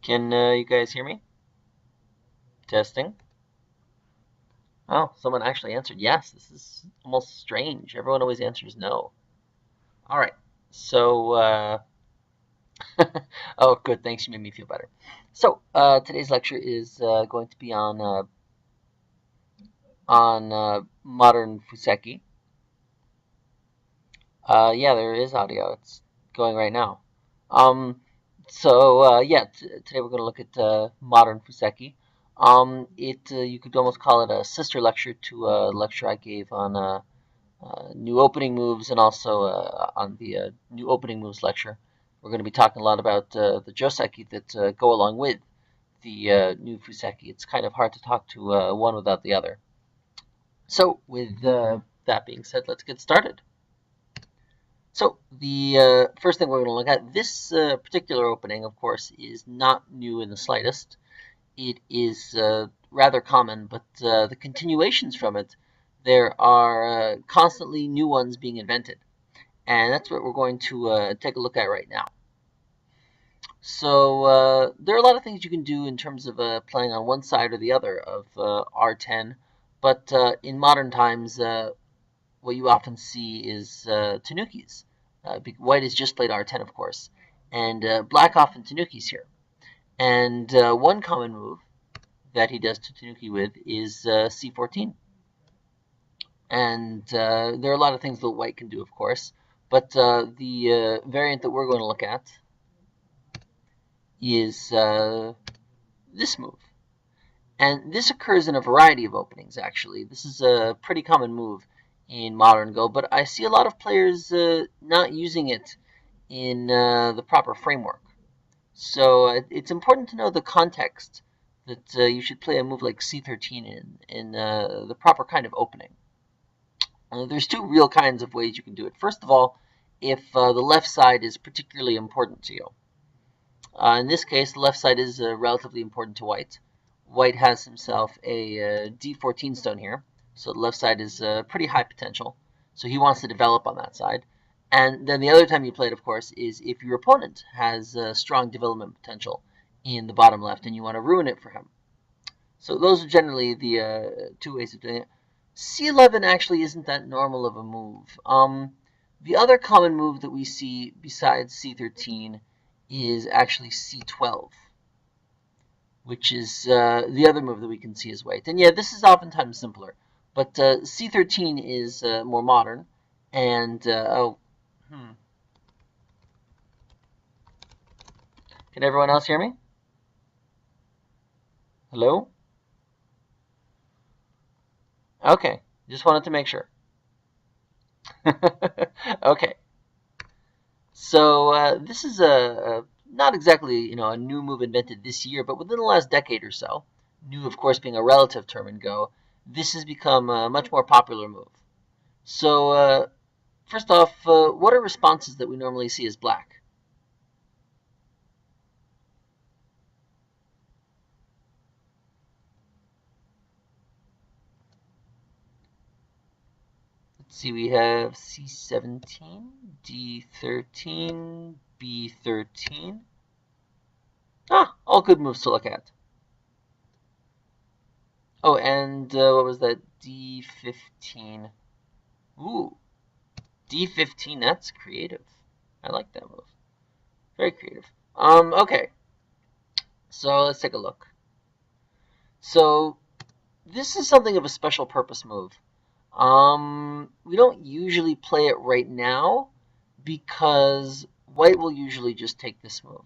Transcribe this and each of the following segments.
Can you guys hear me? Testing. Oh, someone actually answered yes. This is almost strange. Everyone always answers no. All right. So, oh, good. Thanks. You made me feel better. So, today's lecture is going to be on modern Fuseki. Yeah, there is audio. It's going right now. Um, yeah, today we're going to look at modern Fuseki. You could almost call it a sister lecture to a lecture I gave on new opening moves and also on the new opening moves lecture. We're going to be talking a lot about the joseki that go along with the new Fuseki. It's kind of hard to talk to one without the other. So, with that being said, let's get started. So the first thing we're going to look at, this particular opening, of course, is not new in the slightest. It is rather common, but the continuations from it, there are constantly new ones being invented. And that's what we're going to take a look at right now. So there are a lot of things you can do in terms of playing on one side or the other of R10, but in modern times, what you often see is tanukis. White has just played R10, of course, and black often tanukis here. And one common move that he does to tanuki with is C14. And there are a lot of things that white can do, of course, but the variant that we're going to look at is this move. And this occurs in a variety of openings, actually. This is a pretty common move in modern Go, but I see a lot of players not using it in the proper framework. So it's important to know the context that you should play a move like C13 in the proper kind of opening. There's two real kinds of ways you can do it. First of all, if the left side is particularly important to you. In this case, the left side is relatively important to white. White has himself a D14 stone here, so the left side is pretty high potential. So he wants to develop on that side. And then the other time you play it, of course, is if your opponent has strong development potential in the bottom left and you want to ruin it for him. So those are generally the two ways of doing it. C11 actually isn't that normal of a move. The other common move that we see besides C13 is actually C12, which is the other move that we can see as white. And yeah, this is oftentimes simpler, but C13 is more modern. And can everyone else hear me? Hello? Okay, just wanted to make sure. Okay, so this is a not exactly a new move invented this year, but within the last decade or so. New, of course, being a relative term in Go, this has become a much more popular move. So first off, what are responses that we normally see as black? Let's see, we have C17, D13, B13. Ah, all good moves to look at. Oh, and what was that? D15. Ooh, D15, that's creative. I like that move. Very creative. Okay. So let's take a look. So this is something of a special purpose move. We don't usually play it right now because white will usually just take this move.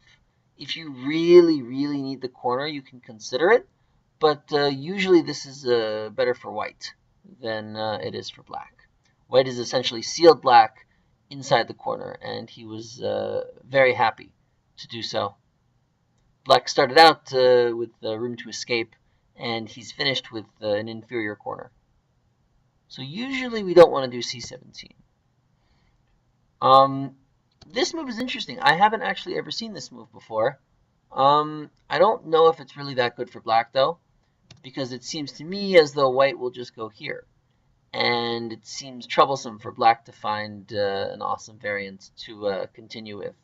If you really, really need the corner, you can consider it, but usually this is better for white than it is for black. White is essentially sealed black inside the corner, and he was very happy to do so. Black started out with room to escape, and he's finished with an inferior corner. So usually we don't want to do C17. This move is interesting. I haven't actually ever seen this move before. I don't know if it's really that good for black, though, because it seems to me as though white will just go here. And it seems troublesome for black to find an awesome variant to continue with.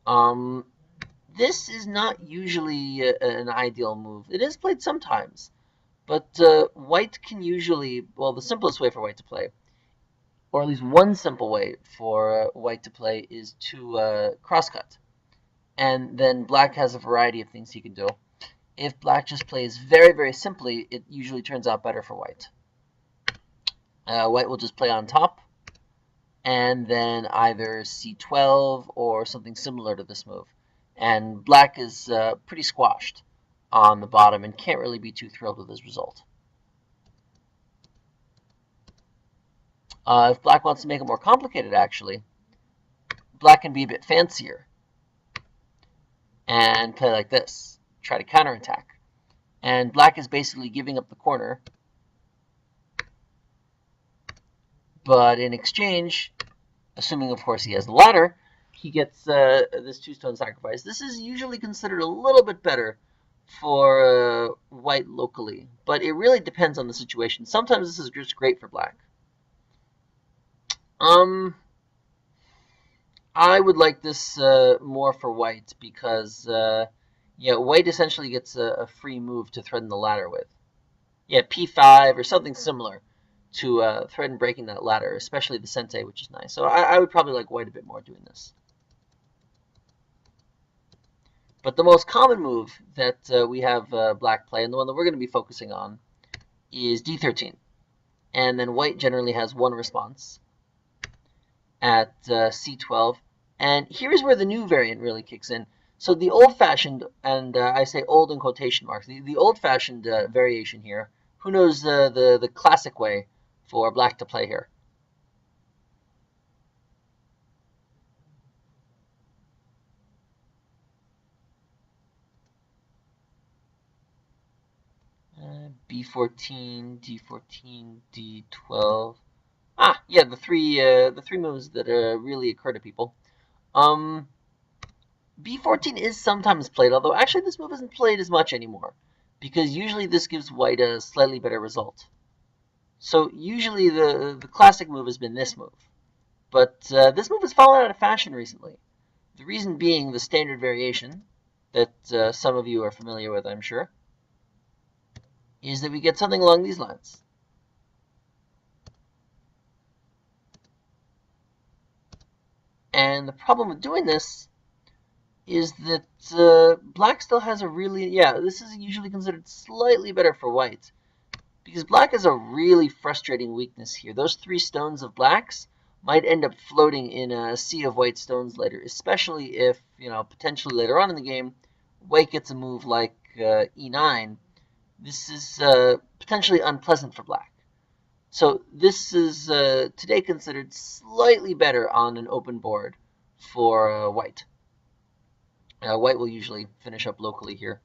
This is not usually an ideal move. It is played sometimes, but white can usually, well, the simplest way for white to play, or at least one simple way for white to play, is to crosscut. And then black has a variety of things he can do. If black just plays very, very simply, it usually turns out better for white. White will just play on top, and then either c12 or something similar to this move. And black is pretty squashed on the bottom and can't really be too thrilled with his result. If black wants to make it more complicated, actually, black can be a bit fancier and play like this, try to counterattack. And black is basically giving up the corner, but in exchange, assuming of course he has the ladder, he gets this 2-stone sacrifice. This is usually considered a little bit better for white locally, but it really depends on the situation. Sometimes this is just great for black. I would like this more for white because yeah, white essentially gets a free move to threaten the ladder with. Yeah, p5 or something similar to threaten breaking that ladder, especially the sente, which is nice. So I would probably like white a bit more doing this. But the most common move that we have black play, and the one that we're going to be focusing on, is d13. And then white generally has one response at c12. And here's where the new variant really kicks in. So the old-fashioned, and I say old in quotation marks, the old-fashioned variation here, who knows the classic way for black to play here? B14, D14, D12. Ah, yeah, the three moves that really occur to people. B14 is sometimes played, although actually this move isn't played as much anymore, because usually this gives white a slightly better result. So usually the classic move has been this move, but this move has fallen out of fashion recently. The reason being the standard variation that some of you are familiar with, I'm sure, is that we get something along these lines. And the problem with doing this is that black still has a really, yeah, this is usually considered slightly better for white, because black has a really frustrating weakness here. Those 3 stones of black's might end up floating in a sea of white stones later, especially if, potentially later on in the game, white gets a move like e9. This is potentially unpleasant for black. So this is today considered slightly better on an open board for white. White will usually finish up locally here.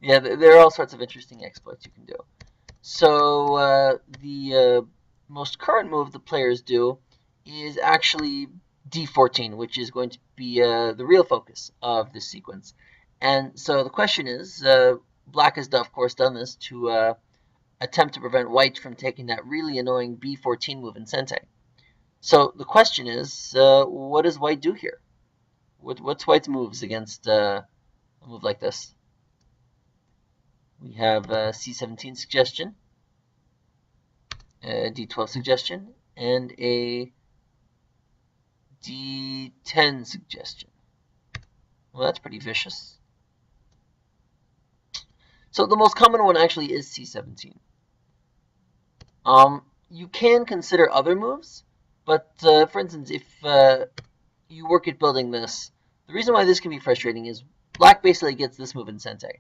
Yeah, there are all sorts of interesting exploits you can do. So the most current move the players do is actually d14, which is going to be the real focus of this sequence. And so the question is, black has, of course, done this to attempt to prevent white from taking that really annoying b14 move in sente. So the question is, what does white do here? What's white's moves against a move like this? We have a c17 suggestion, a d12 suggestion, and a d10 suggestion. Well, that's pretty vicious. So the most common one actually is c17. You can consider other moves, but for instance, if you work at building this, the reason why this can be frustrating is black basically gets this move in sente.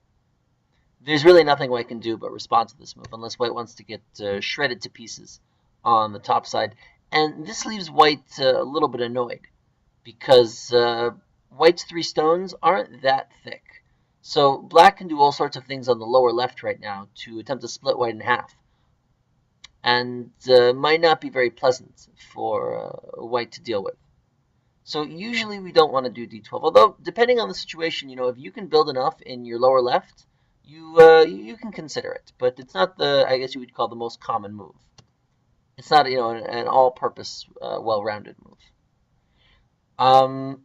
There's really nothing white can do but respond to this move, unless white wants to get shredded to pieces on the top side. And this leaves white a little bit annoyed, because white's 3 stones aren't that thick. So black can do all sorts of things on the lower left right now to attempt to split white in half, and might not be very pleasant for white to deal with. So usually we don't want to do d12, although depending on the situation, if you can build enough in your lower left, you can consider it, but it's not I guess you would call the most common move. It's not, you know, an all-purpose, well-rounded move. Um,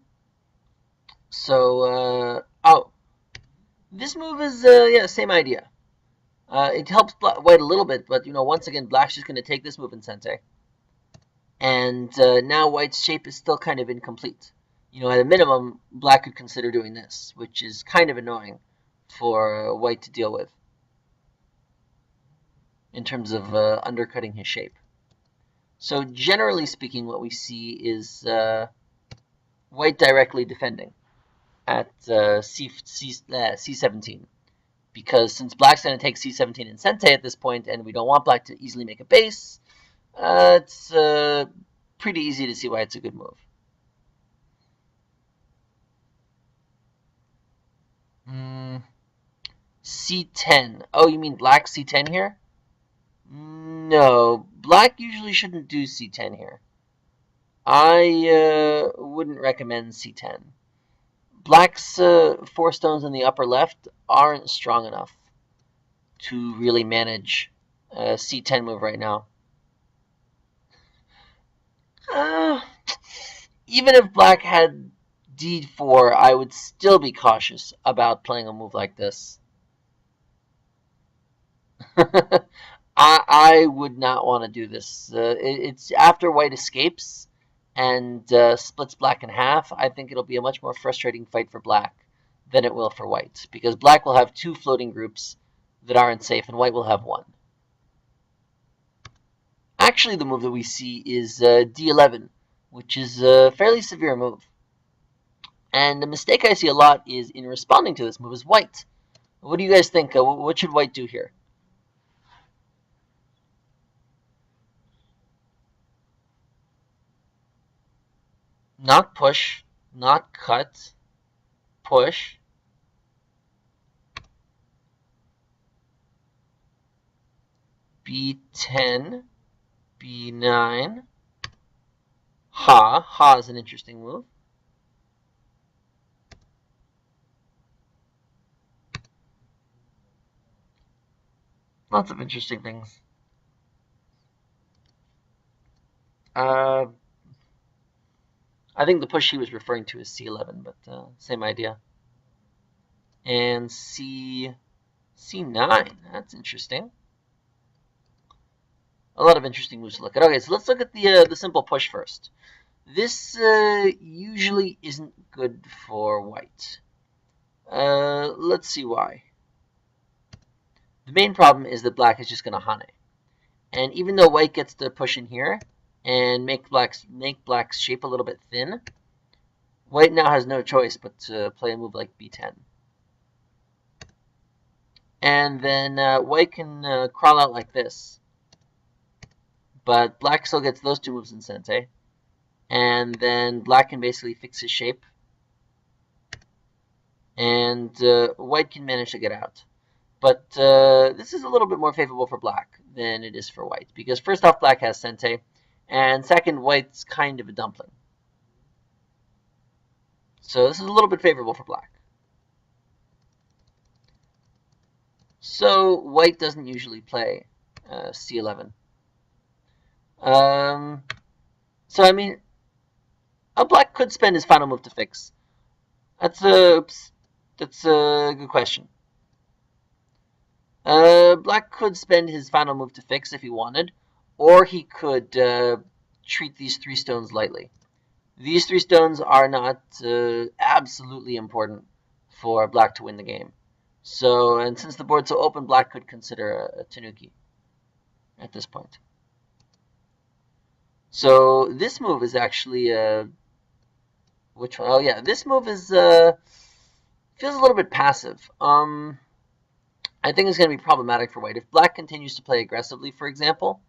oh, this move is, yeah, same idea. It helps white a little bit, but, you know, once again, black's just going to take this move in sente. And now white's shape is still kind of incomplete. You know, at a minimum, black could consider doing this, which is kind of annoying for white to deal with in terms of undercutting his shape. So generally speaking, what we see is white directly defending at C17. Because since black's going to take C17 in sente at this point, and we don't want black to easily make a base, it's pretty easy to see why it's a good move. C10. Oh, you mean black C10 here? No, black usually shouldn't do C10 here. I wouldn't recommend C10. Black's 4 stones in the upper left aren't strong enough to really manage a C10 move right now. Even if black had D4, I would still be cautious about playing a move like this. I would not want to do this. It's after white escapes and splits black in half. I think it'll be a much more frustrating fight for black than it will for white, because black will have 2 floating groups that aren't safe, and white will have 1. Actually, the move that we see is D11, which is a fairly severe move. And the mistake I see a lot is in responding to this move is white. What do you guys think? What should white do here? Not push, not cut, push. B10, B9. Ha. Ha is an interesting move. Lots of interesting things. I think the push he was referring to is C11, but same idea. And C9. That's interesting. A lot of interesting moves to look at. Okay, so let's look at the simple push first. This usually isn't good for white. Let's see why. The main problem is that black is just going to hane. And even though white gets to push in here and make black's shape a little bit thin, white now has no choice but to play a move like B10. And then white can crawl out like this. But black still gets those 2 moves in sente. And then black can basically fix his shape. And white can manage to get out. But this is a little bit more favorable for black than it is for white. Because first off, black has sente. And second, white's kind of a dumpling. So this is a little bit favorable for black. So white doesn't usually play C11. So I mean, a black could spend his final move to fix. That's a good question. Black could spend his final move to fix if he wanted, or he could treat these 3 stones lightly. These 3 stones are not absolutely important for black to win the game. So, and since the board's so open, black could consider a tanuki at this point. So this move is actually which one? Oh yeah, this move is feels a little bit passive. I think it's going to be problematic for white. If black continues to play aggressively, for example,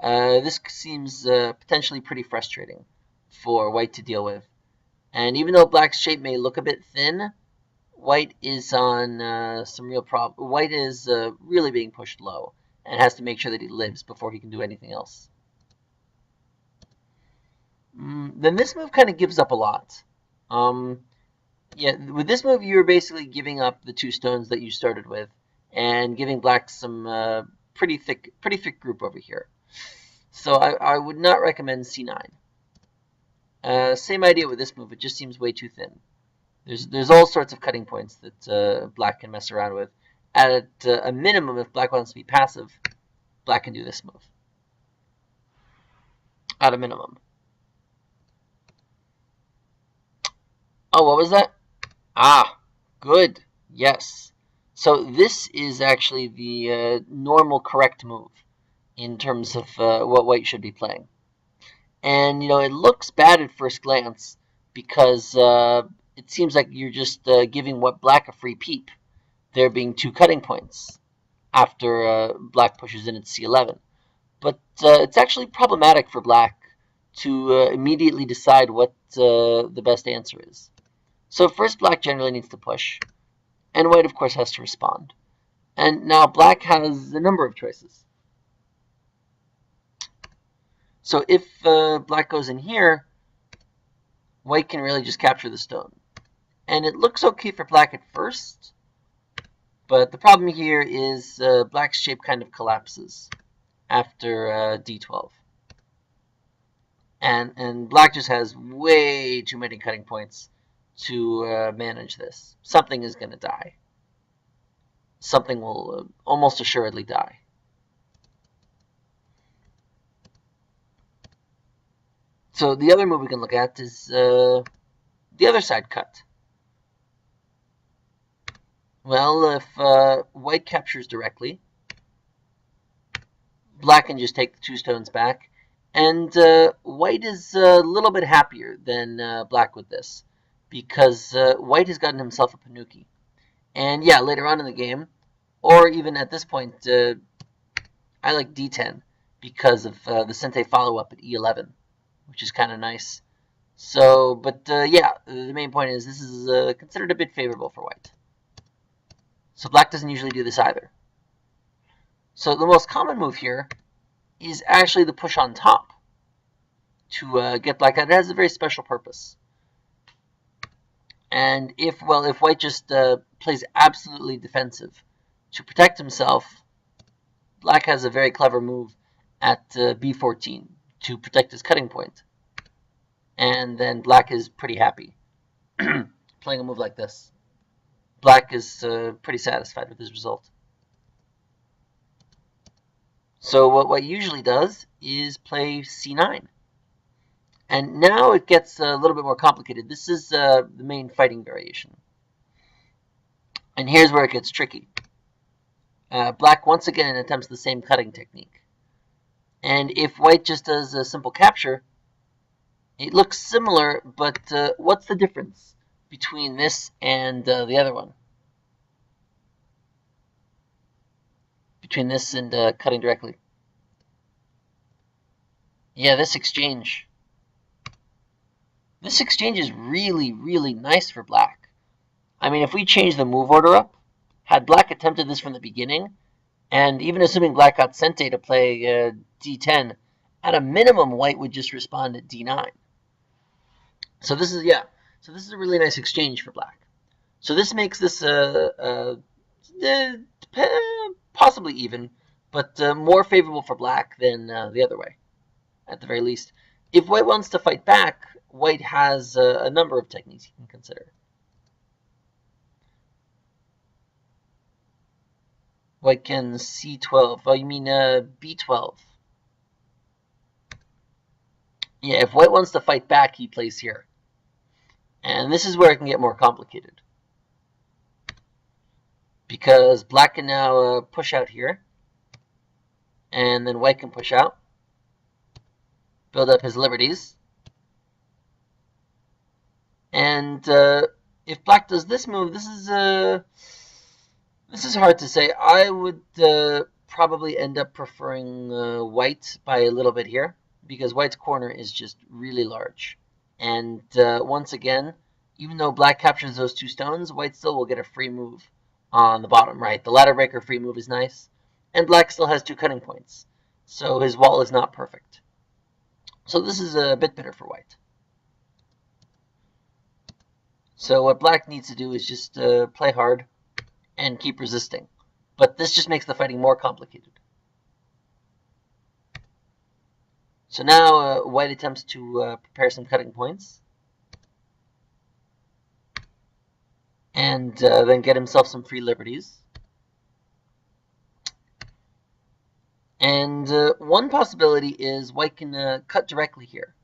this seems potentially pretty frustrating for white to deal with. And even though black's shape may look a bit thin, white is on some real problem. White is really being pushed low and has to make sure that he lives before he can do anything else. Then this move kind of gives up a lot. Yeah, with this move, you're basically giving up the 2 stones that you started with, and giving black some pretty thick group over here. So I would not recommend c9. Same idea with this move. It just seems way too thin. There's all sorts of cutting points that black can mess around with. At a minimum, if black wants to be passive, black can do this move. At a minimum. Oh, what was that? Ah, good. Yes. So this is actually the normal correct move in terms of what white should be playing. And, it looks bad at first glance because it seems like you're just giving what black a free peep, there being 2 cutting points after black pushes in at c11. But it's actually problematic for black to immediately decide what the best answer is. So first, black generally needs to push, and white, of course, has to respond. And now black has a number of choices. So if black goes in here, white can really just capture the stone. And it looks okay for black at first, but the problem here is black's shape kind of collapses after d12. And black just has way too many cutting points to manage this. Something is going to die. Something will almost assuredly die. So the other move we can look at is the other side cut. Well, if white captures directly, black can just take the 2 stones back, and white is a little bit happier than black with this, because white has gotten himself a Panuki. And yeah, later on in the game, or even at this point, I like d10 because of the Sente follow-up at e11, which is kind of nice. So, but yeah, the main point is this is considered a bit favorable for white. So black doesn't usually do this either. So the most common move here is actually the push on top to get black out. It has a very special purpose. And if white just plays absolutely defensive to protect himself, black has a very clever move at b14 to protect his cutting point. And then black is pretty happy playing a move like this. Black is pretty satisfied with his result. So what white usually does is play c9. And now it gets a little bit more complicated. This is the main fighting variation. And here's where it gets tricky. Black once again attempts the same cutting technique. And if white just does a simple capture, it looks similar, but what's the difference between this and the other one? Between this and cutting directly. Yeah, this exchange. This exchange is really, really nice for black. I mean, if we change the move order up, had black attempted this from the beginning, and even assuming black got Sente to play d10, at a minimum, white would just respond at d9. So this is, yeah, so this is a really nice exchange for black. So this makes this possibly even, but more favorable for black than the other way, at the very least. If white wants to fight back, white has a number of techniques he can consider. White can c12. Oh, you mean b12. Yeah, if white wants to fight back, he plays here. And this is where it can get more complicated. Because black can now push out here. And then white can push out. Build up his liberties. And if black does this move, this is hard to say. I would probably end up preferring white by a little bit here, because white's corner is just really large. And once again, even though black captures those 2 stones, white still will get a free move on the bottom right. The ladder breaker free move is nice, and black still has 2 cutting points, so his wall is not perfect. So this is a bit better for white. So what black needs to do is just play hard and keep resisting. But this just makes the fighting more complicated. So now white attempts to prepare some cutting points. And then get himself some free liberties. And one possibility is white can cut directly here.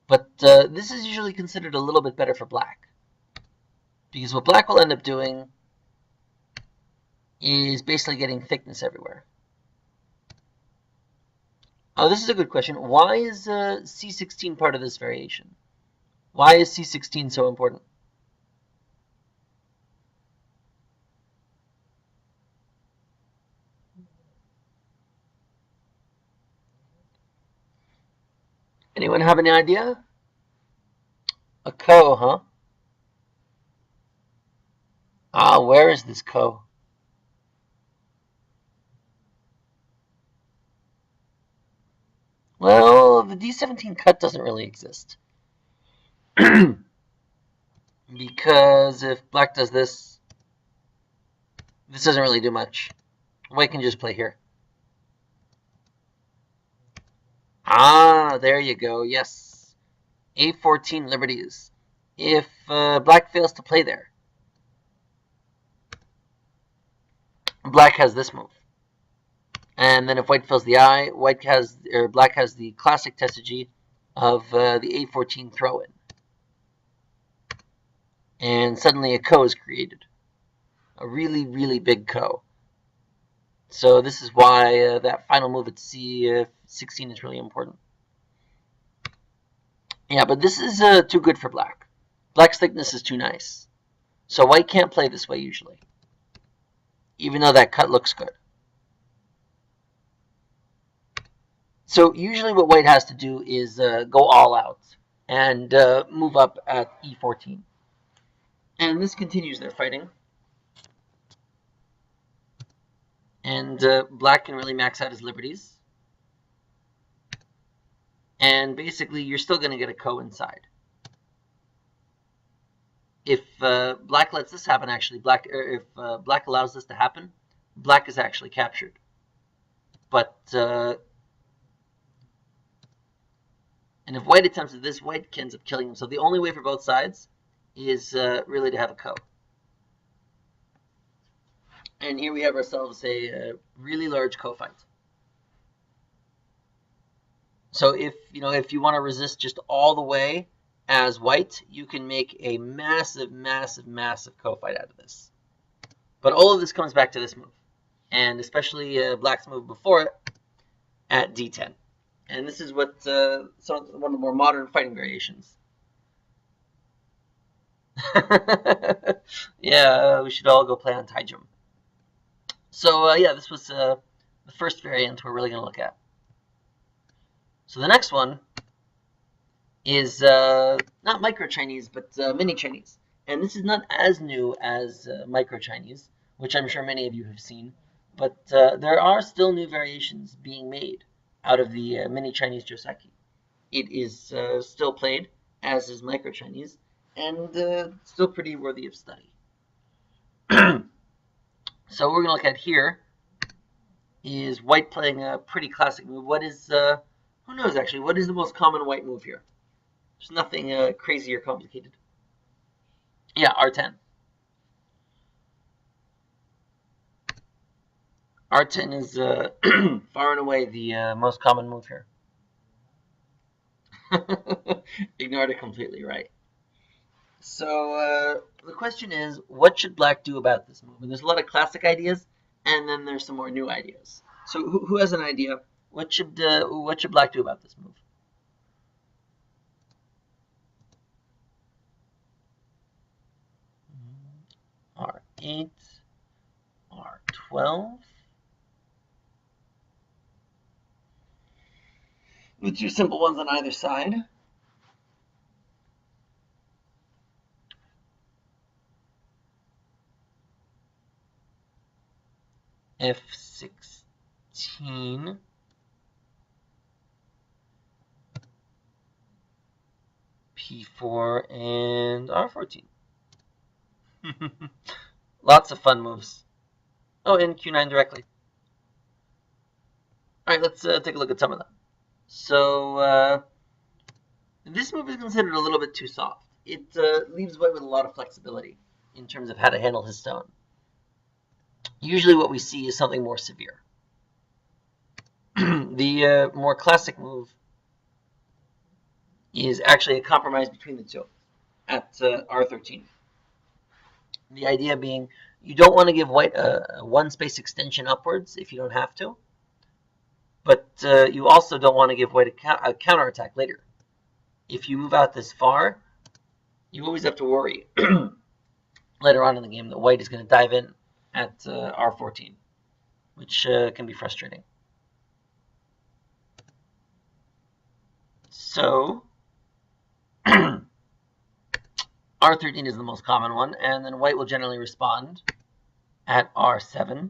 But this is usually considered a little bit better for black. Because what black will end up doing is basically getting thickness everywhere. Oh, this is a good question. Why is C16 part of this variation? Why is C16 so important? Anyone have any idea? A ko, huh? Ah, where is this ko? Well, the D17 cut doesn't really exist. Because if black does this, this doesn't really do much. White can just play here. Ah, there you go. Yes. A14 liberties. If black fails to play there, black has this move. And then if white fills the eye, black has the classic strategy of the A14 throw-in. And suddenly a ko is created. A really, really big ko. So this is why that final move at C16 is really important. Yeah, but this is too good for black. Black's thickness is too nice. So white can't play this way usually. Even though that cut looks good. So usually what white has to do is go all out and move up at E14. And this continues their fighting. And black can really max out his liberties. And basically, you're still going to get a ko inside. If black lets this happen, actually, if black allows this to happen, black is actually captured. But and if white attempts this, white ends up killing him. So the only way for both sides is really to have a ko. And here we have ourselves a really large ko fight. So if you want to resist just all the way as white, you can make a massive, massive, massive ko fight out of this. But all of this comes back to this move, and especially black's move before it at D10. And this is what one of the more modern fighting variations. Yeah, we should all go play on Taijum. So yeah, this was the first variant we're really going to look at. So the next one is not micro Chinese, but mini Chinese. And this is not as new as micro Chinese, which I'm sure many of you have seen. But there are still new variations being made out of the mini Chinese joseki. It is still played, as is micro Chinese, and still pretty worthy of study. So what we're going to look at here is white playing a pretty classic move. What is, who knows actually, what is the most common white move here? There's nothing crazy or complicated. Yeah, R10. R10 is far and away the most common move here. Ignored it completely, right? So the question is, what should black do about this move? And there's a lot of classic ideas, and then there's some more new ideas. So who has an idea? What should black do about this move? R8, R12. With two simple ones on either side. F16. P4 and R14. Lots of fun moves. Oh, and Q9 directly. All right, let's take a look at some of them. So this move is considered a little bit too soft. It leaves white with a lot of flexibility in terms of how to handle his stone. Usually what we see is something more severe. The more classic move is actually a compromise between the two at R13. The idea being you don't want to give white a one space extension upwards if you don't have to, but you also don't want to give white a counterattack later. If you move out this far, you always have to worry later on in the game that white is going to dive in at R14, which can be frustrating. So R13 is the most common one, and then white will generally respond at R7.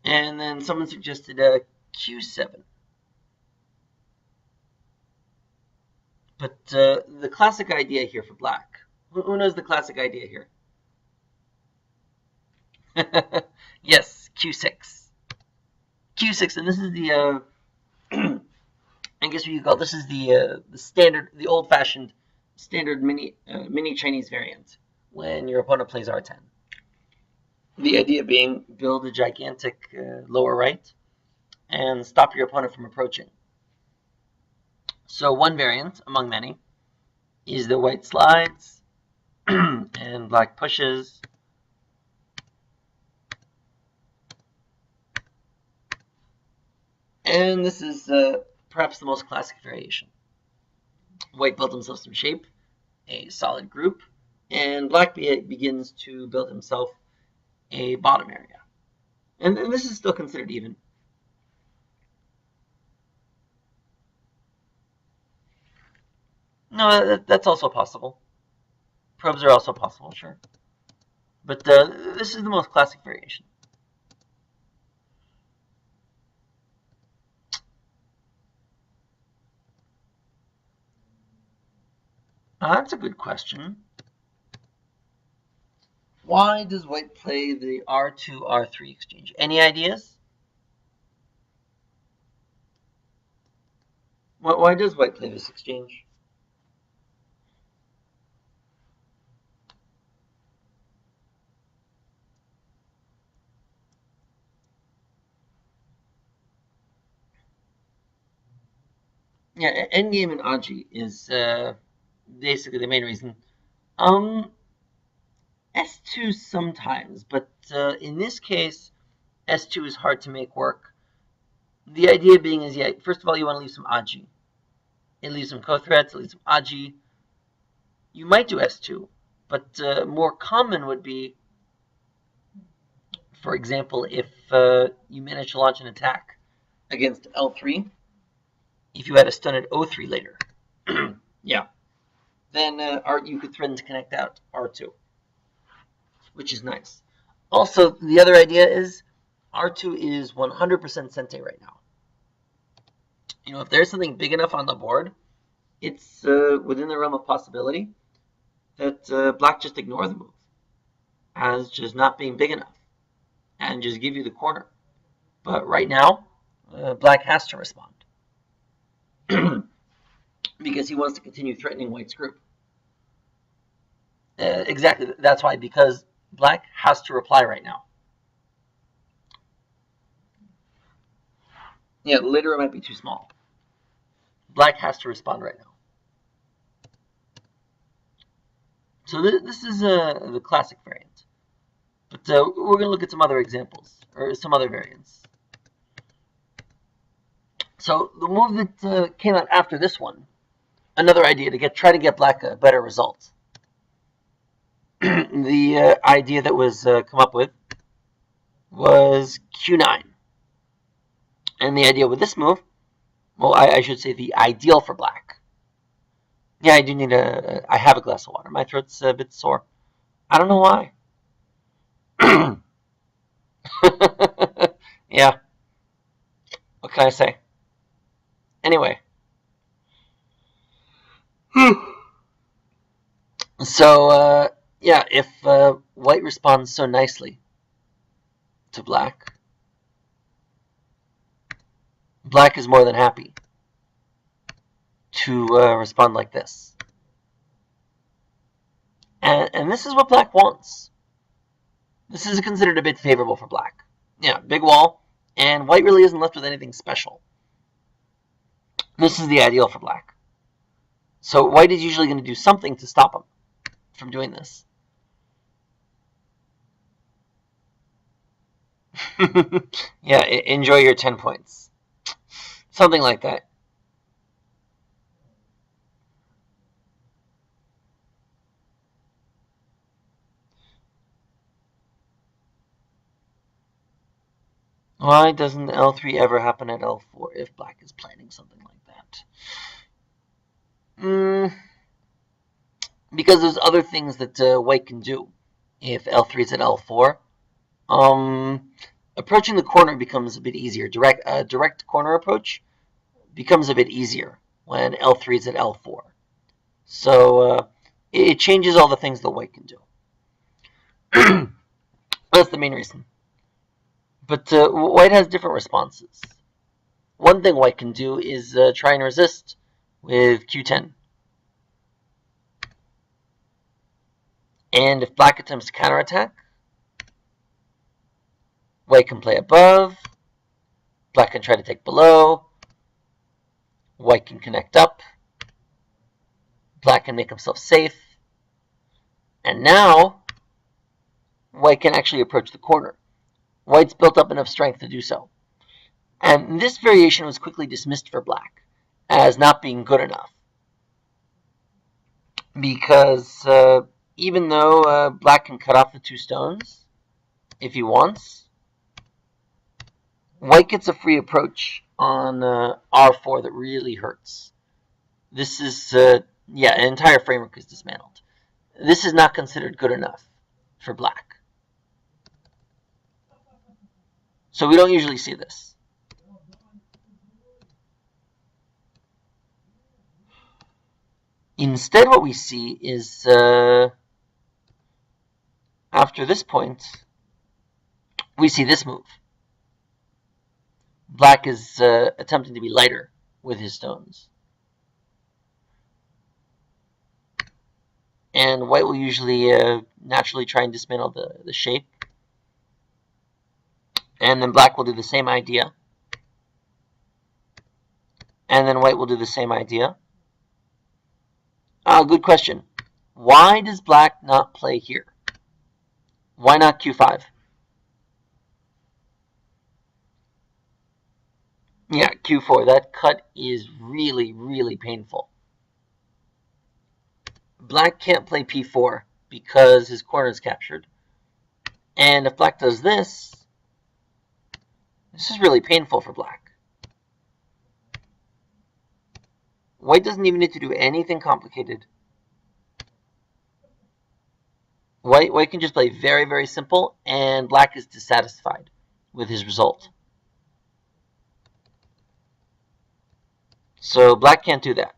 And then someone suggested Q7. But the classic idea here for black, who knows the classic idea here? Yes, Q6. Q6, and this is the, I guess what you call this is the standard, the old-fashioned standard mini Chinese variant when your opponent plays R10. The idea being build a gigantic lower right and stop your opponent from approaching. So one variant among many is the white slides and black pushes. And this is perhaps the most classic variation. White builds himself some shape, a solid group, and black begins to build himself a bottom area. And this is still considered even. No, that's also possible. Probes are also possible, sure. But this is the most classic variation. That's a good question. Why does white play the R2, R3 exchange? Any ideas? Why does white play this exchange? Yeah, endgame in AGA is basically the main reason. S2 sometimes, but in this case, S2 is hard to make work. The idea being is, yeah, first of all, you want to leave some AGA. It leaves some co-threads, it leaves some AGA. You might do S2, but more common would be, for example, if you manage to launch an attack against L3, if you had a stun at O3 later, yeah, then you could threaten to connect out R2, which is nice. Also, the other idea is R2 is 100% Sente right now. You know, if there's something big enough on the board, it's within the realm of possibility that black just ignore the move as just not being big enough and just give you the corner. But right now, black has to respond because he wants to continue threatening white's group. Exactly, that's why, because black has to reply right now. Yeah, later it might be too small. Black has to respond right now. So this is the classic variant. But we're going to look at some other examples, or some other variants. So the move that came out after this one, another idea to try to get black a better result. The idea that was come up with was Q9. And the idea with this move, well, I should say the ideal for black. Yeah, I do need I have a glass of water. My throat's a bit sore. I don't know why. Yeah. What can I say? Anyway. So, yeah, if white responds so nicely to black, black is more than happy to respond like this. And this is what black wants. This is considered a bit favorable for black. Yeah, big wall, and white really isn't left with anything special. This is the ideal for black. So white is usually going to do something to stop him from doing this. Yeah, enjoy your 10 points. Something like that. Why doesn't L3 ever happen at L4 if black is planning something like that? Because there's other things that white can do if L3 is at L4. Approaching the corner becomes a bit easier. Direct corner approach becomes a bit easier when L3 is at L4. So it changes all the things that white can do. That's the main reason. But white has different responses. One thing white can do is try and resist with Q10. And if black attempts to counterattack, white can play above, black can try to take below, white can connect up, black can make himself safe, and now white can actually approach the corner. White's built up enough strength to do so. And this variation was quickly dismissed for black as not being good enough. Because even though black can cut off the 2 stones if he wants, white gets a free approach on R4 that really hurts. This is, yeah, an entire framework is dismantled. This is not considered good enough for black. So we don't usually see this. Instead, what we see is, after this point, we see this move. Black is attempting to be lighter with his stones. And white will usually naturally try and dismantle the shape. And then black will do the same idea. And then white will do the same idea. Good question. Why does black not play here? Why not Q5? Yeah, Q4. That cut is really, really painful. Black can't play P4 because his corner is captured. And if black does this, this is really painful for black. White doesn't even need to do anything complicated. White can just play very, very simple, and black is dissatisfied with his result. So black can't do that.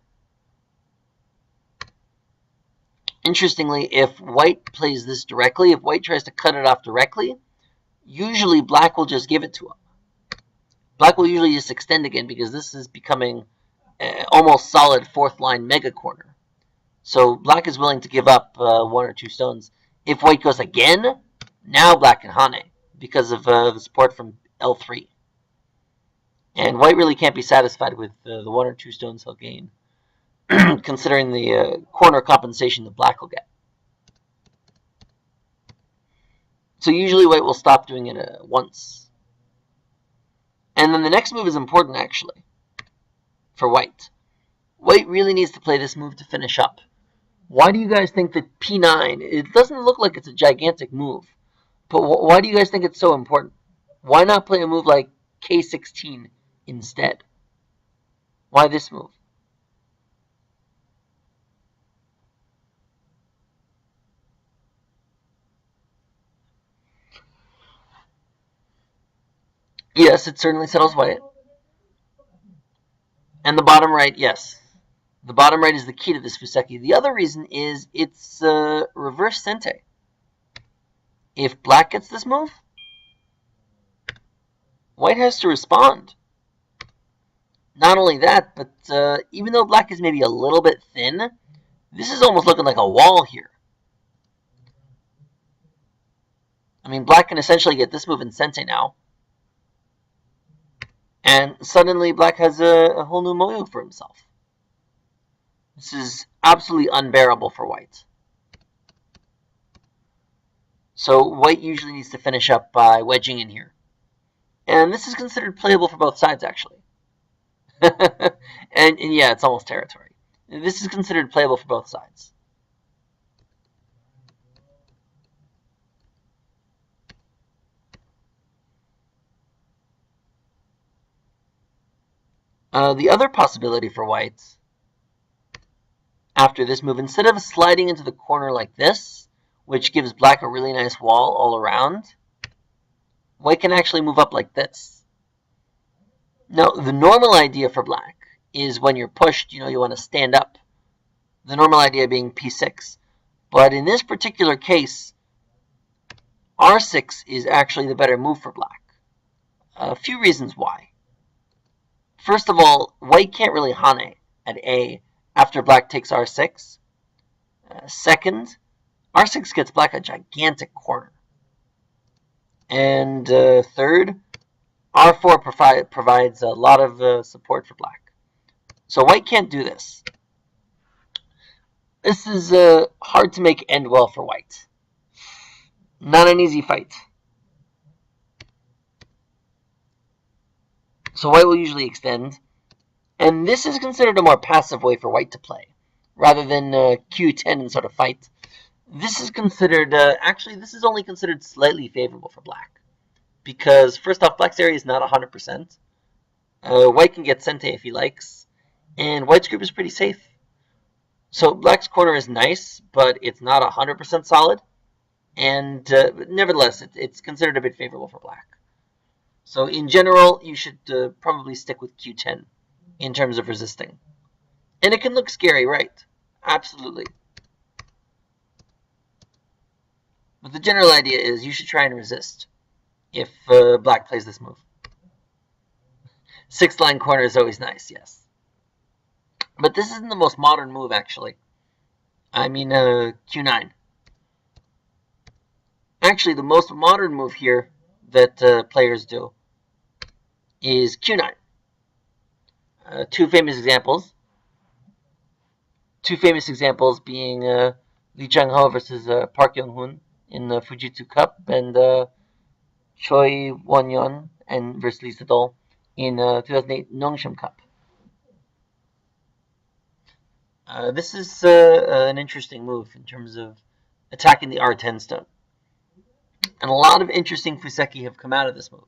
Interestingly, if white plays this directly, if white tries to cut it off directly, usually black will just give it to him. Black will usually just extend again because this is becoming almost solid 4th line mega corner. So black is willing to give up 1 or 2 stones. If white goes again, now black can Hane because of the support from L3. And white really can't be satisfied with the 1 or 2 stones he'll gain, considering the corner compensation that black will get. So usually white will stop doing it once. And then the next move is important, actually, for white. White really needs to play this move to finish up. Why do you guys think that P9, it doesn't look like it's a gigantic move, but why do you guys think it's so important? Why not play a move like K16 instead? Why this move? Yes, it certainly settles white. And the bottom right, yes. The bottom right is the key to this Fuseki. The other reason is it's reverse sente. If black gets this move, white has to respond. Not only that, but even though black is maybe a little bit thin, this is almost looking like a wall here. I mean, black can essentially get this move in sente now. And suddenly black has a whole new moyo for himself. This is absolutely unbearable for white. So white usually needs to finish up by wedging in here. And this is considered playable for both sides, actually. and yeah, it's almost territory. This is considered playable for both sides. The other possibility for white, after this move, instead of sliding into the corner like this, which gives black a really nice wall all around, white can actually move up like this. Now, the normal idea for black is when you're pushed, you want to stand up. The normal idea being p6. But in this particular case, r6 is actually the better move for black. A few reasons why. First of all, white can't really hane at A after black takes r6. Second, r6 gets black a gigantic corner. And third, r4 provides a lot of support for black. So white can't do this. This is hard to make end well for white. Not an easy fight. So white will usually extend. And this is considered a more passive way for white to play, rather than q10 and sort of fight. This is considered, actually, this is only considered slightly favorable for black. Because, first off, black's area is not 100%. White can get sente if he likes. And white's group is pretty safe. So black's corner is nice, but it's not 100% solid. And nevertheless, it's considered a bit favorable for black. So in general, you should probably stick with q10 in terms of resisting. And it can look scary, right? Absolutely. But the general idea is you should try and resist if black plays this move. 6-line corner is always nice, yes. But this isn't the most modern move, actually. I mean, q9. Actually, the most modern move here that players do is q9. Two famous examples. Two famous examples being Lee Chang-ho versus Park Young-hoon in the Fujitsu Cup, and Choi Won-yeon and versus Lee Sedol in 2008 Nongshim Cup. This is an interesting move in terms of attacking the R10 stone. And a lot of interesting Fuseki have come out of this move.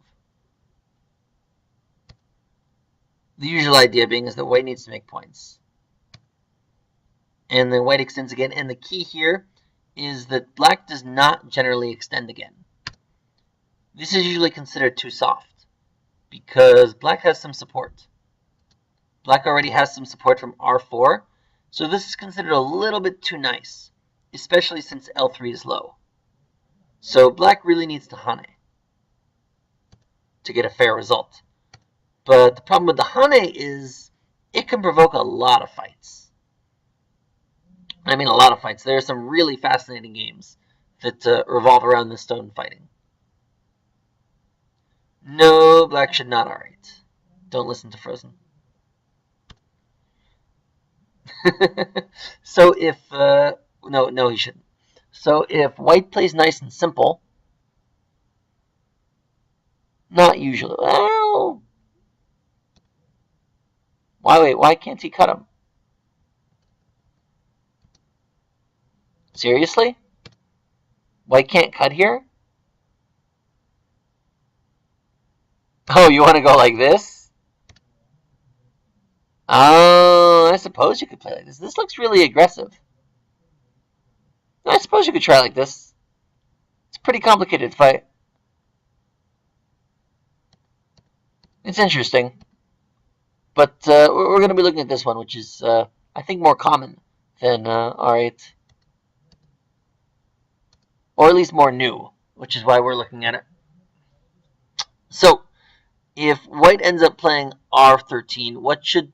The usual idea being is that white needs to make points. And then white extends again. And the key here is that black does not generally extend again. This is usually considered too soft because black has some support. Black already has some support from R4. So this is considered a little bit too nice, especially since L3 is low. So black really needs to hane to get a fair result. But the problem with the hane is it can provoke a lot of fights. I mean a lot of fights. There are some really fascinating games that revolve around this stone fighting. No, black should not R8. Don't listen to Frozen. So if... no, he shouldn't. So if white plays nice and simple, not usually. Well, why can't he cut him? Seriously? White can't cut here? Oh, you want to go like this? Oh, I suppose you could play like this. This looks really aggressive. I suppose you could try like this. It's a pretty complicated fight. It's interesting. But we're going to be looking at this one, which is, I think, more common than R8. Or at least more new, which is why we're looking at it. So, If white ends up playing R13, what should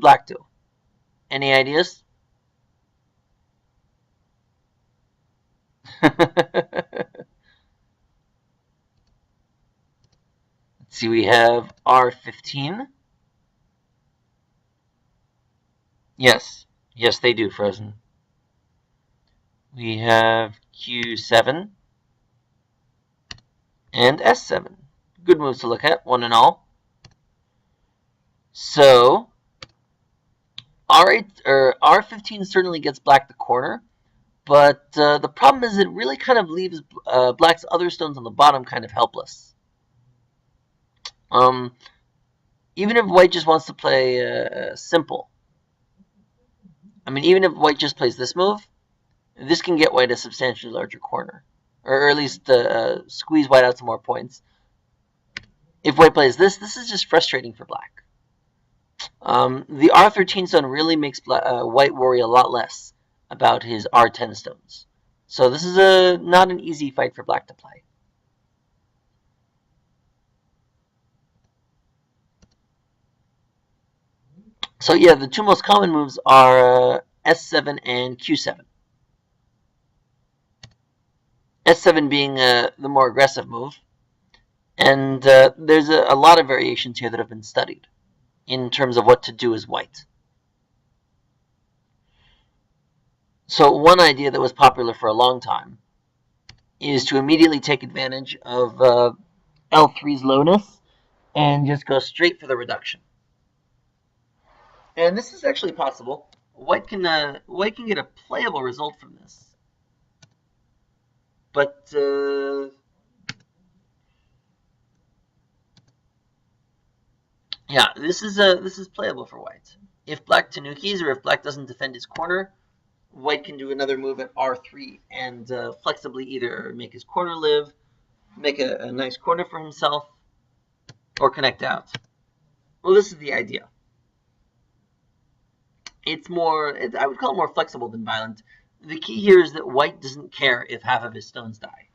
black do? Any ideas? Let's see, we have R15. Yes, yes, they do, Frozen. We have Q7 and S7. Good moves to look at, one and all. So R8 or R15 certainly gets black the corner, but the problem is it really kind of leaves black's other stones on the bottom kind of helpless. Even if white just wants to play simple, I mean, even if white just plays this move, this can get white a substantially larger corner, or at least squeeze white out some more points. If white plays this is just frustrating for black. The R13 stone really makes white worry a lot less about his R10 stones. So this is not an easy fight for black to play. So yeah, the two most common moves are S7 and Q7. S7 being the more aggressive move, and there's a lot of variations here that have been studied in terms of what to do as white. So one idea that was popular for a long time is to immediately take advantage of L3's lowness and just go straight for the reduction. And this is actually possible. White can get a playable result from this, but yeah, this is playable for white. If black tanukis or if black doesn't defend his corner, white can do another move at R3 and flexibly either make his corner live, make a nice corner for himself, or connect out. Well, this is the idea. It's more, I would call it more flexible than violent. The key here is that white doesn't care if half of his stones die.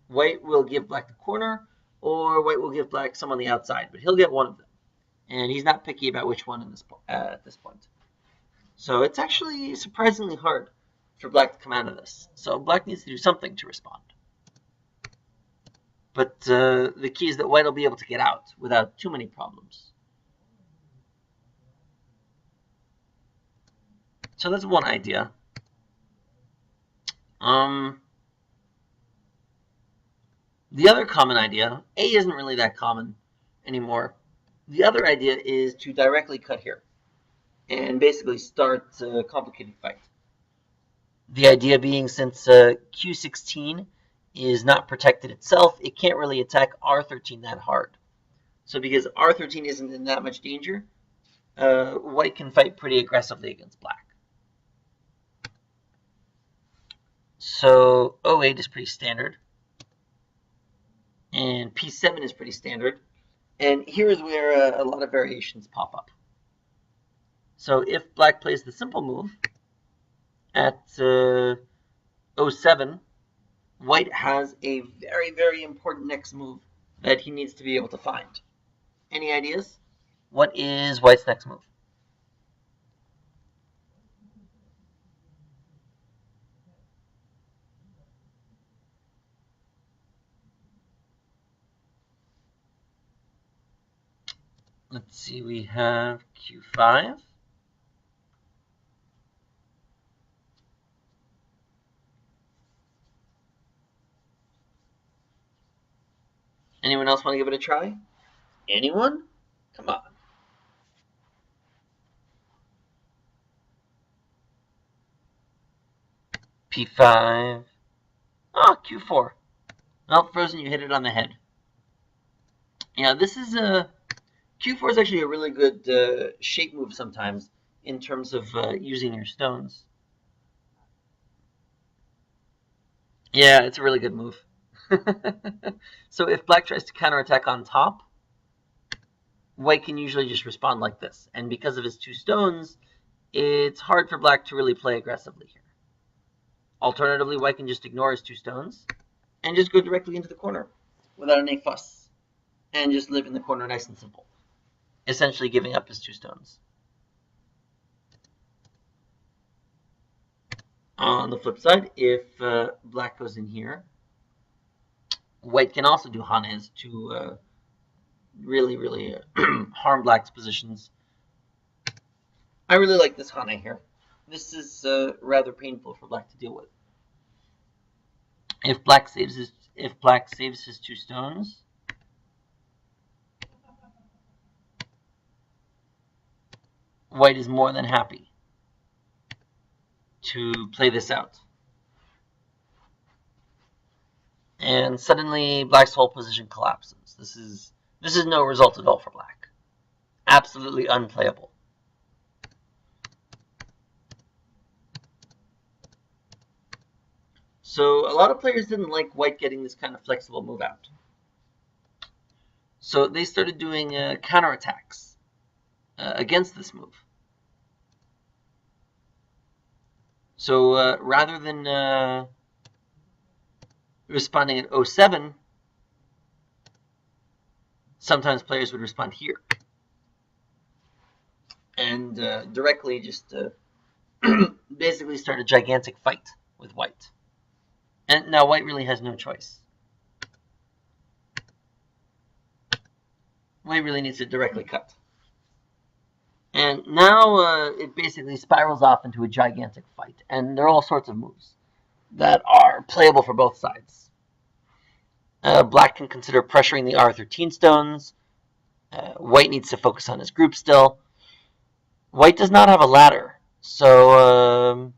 White will give black the corner, or white will give black some on the outside, but he'll get one of them. And he's not picky about which one at this point. So it's actually surprisingly hard for black to come out of this. So black needs to do something to respond. But the key is that white will be able to get out without too many problems. So that's one idea. The other common idea, A isn't really that common anymore. The other idea is to directly cut here and basically start a complicated fight. The idea being, since Q16 is not protected itself, it can't really attack R13 that hard. So because R13 isn't in that much danger, white can fight pretty aggressively against black. So 08 is pretty standard, and P7 is pretty standard. And here's where a lot of variations pop up. So if black plays the simple move at 07, white has a very, very important next move that he needs to be able to find. Any ideas? What is white's next move? Let's see, we have Q5. Anyone else want to give it a try? Anyone? Come on. P5. Oh, Q4. Well, Frozen, you hit it on the head. Yeah, this is Q4 is actually a really good shape move sometimes in terms of using your stones. Yeah, it's a really good move. So if black tries to counterattack on top, white can usually just respond like this. And because of his two stones, it's hard for black to really play aggressively here. Alternatively, white can just ignore his two stones and just go directly into the corner without any fuss. and just live in the corner nice and simple, essentially giving up his 2 stones. On the flip side, if black goes in here, white can also do hanes to really harm black's positions. I really like this hane here. This is rather painful for black to deal with. If black saves his 2 stones, white is more than happy to play this out. And suddenly black's whole position collapses. This is no result at all for black. Absolutely unplayable. So a lot of players didn't like white getting this kind of flexible move out. So they started doing counterattacks against this move. So rather than responding at 07, sometimes players would respond here. And directly just basically start a gigantic fight with white. And now white really has no choice. White really needs to directly cut. And now it basically spirals off into a gigantic fight. And there are all sorts of moves that are playable for both sides. Black can consider pressuring the R13 stones. White needs to focus on his group still. White does not have a ladder, so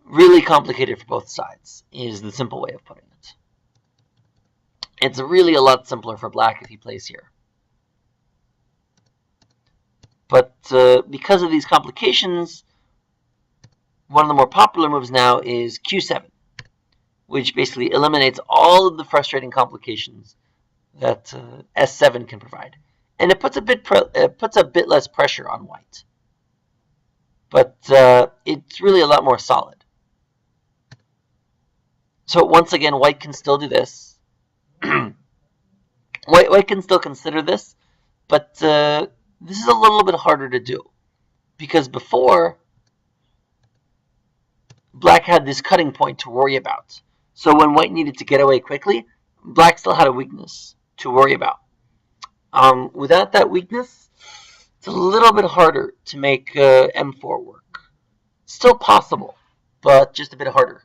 really complicated for both sides is the simple way of putting it. It's really a lot simpler for black if he plays here. But because of these complications, one of the more popular moves now is Q7, which basically eliminates all of the frustrating complications that S7 can provide. And it puts a bit less pressure on white. But it's really a lot more solid. So once again, white can still do this. White can still consider this, but this is a little bit harder to do. Because before, black had this cutting point to worry about. So when white needed to get away quickly, black still had a weakness to worry about. Without that weakness, it's a little bit harder to make M4 work. Still possible, but just a bit harder.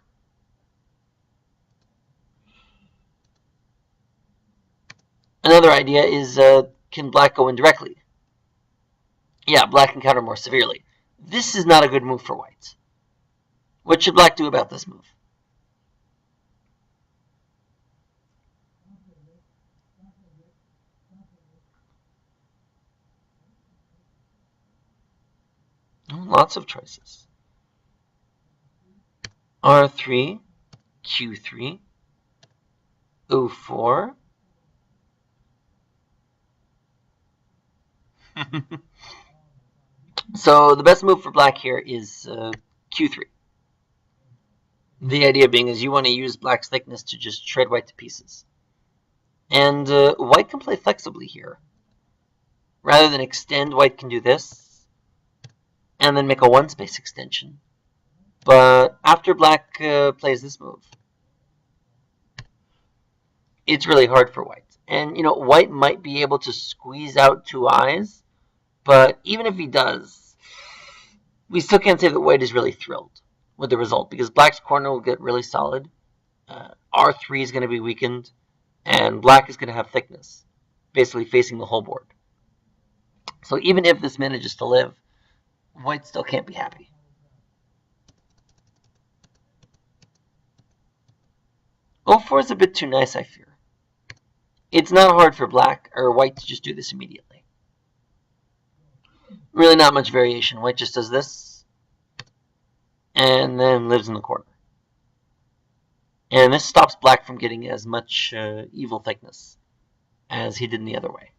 Another idea is, can black go in directly? Yeah, black can counter more severely. This is not a good move for white. What should black do about this move? Lots of choices. R3, Q3, O4. So the best move for black here is Q3. The idea being is you want to use black's thickness to just shred white to pieces. And white can play flexibly here. Rather than extend, white can do this, and then make a 1-space extension. But after black plays this move, it's really hard for white. And, white might be able to squeeze out 2 eyes, but even if he does, we still can't say that white is really thrilled with the result, because black's corner will get really solid, R3 is going to be weakened, and black is going to have thickness, basically facing the whole board. So even if this manages to live, white still can't be happy. O4 is a bit too nice, I fear. It's not hard for black or white to just do this immediately. Really not much variation. White just does this and then lives in the corner. And this stops black from getting as much evil thickness as he did in the other way.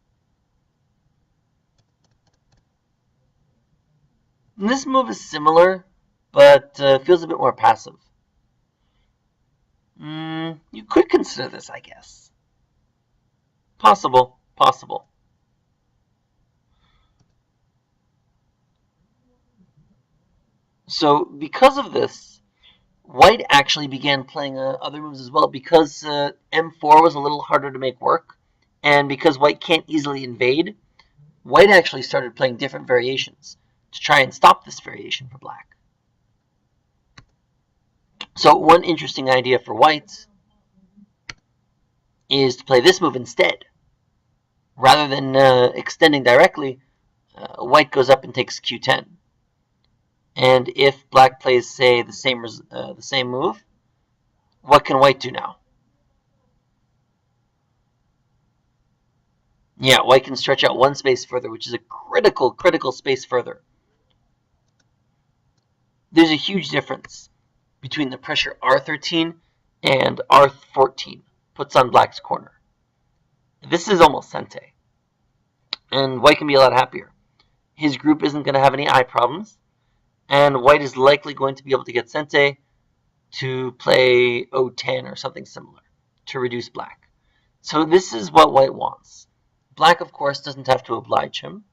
And this move is similar, but feels a bit more passive. You could consider this, I guess. Possible, possible. So because of this, White actually began playing other moves as well, because M4 was a little harder to make work, and because White can't easily invade, White actually started playing different variations to try and stop this variation for Black. So one interesting idea for White is to play this move instead. Rather than extending directly, White goes up and takes Q10. And if Black plays, say, the same move, what can White do now? Yeah, White can stretch out one space further, which is a critical space further. There's a huge difference between the pressure R13 and R14 puts on Black's corner. This is almost Sente, and White can be a lot happier. His group isn't going to have any eye problems, and White is likely going to be able to get Sente to play O10 or something similar to reduce Black. So this is what White wants. Black, of course, doesn't have to oblige him.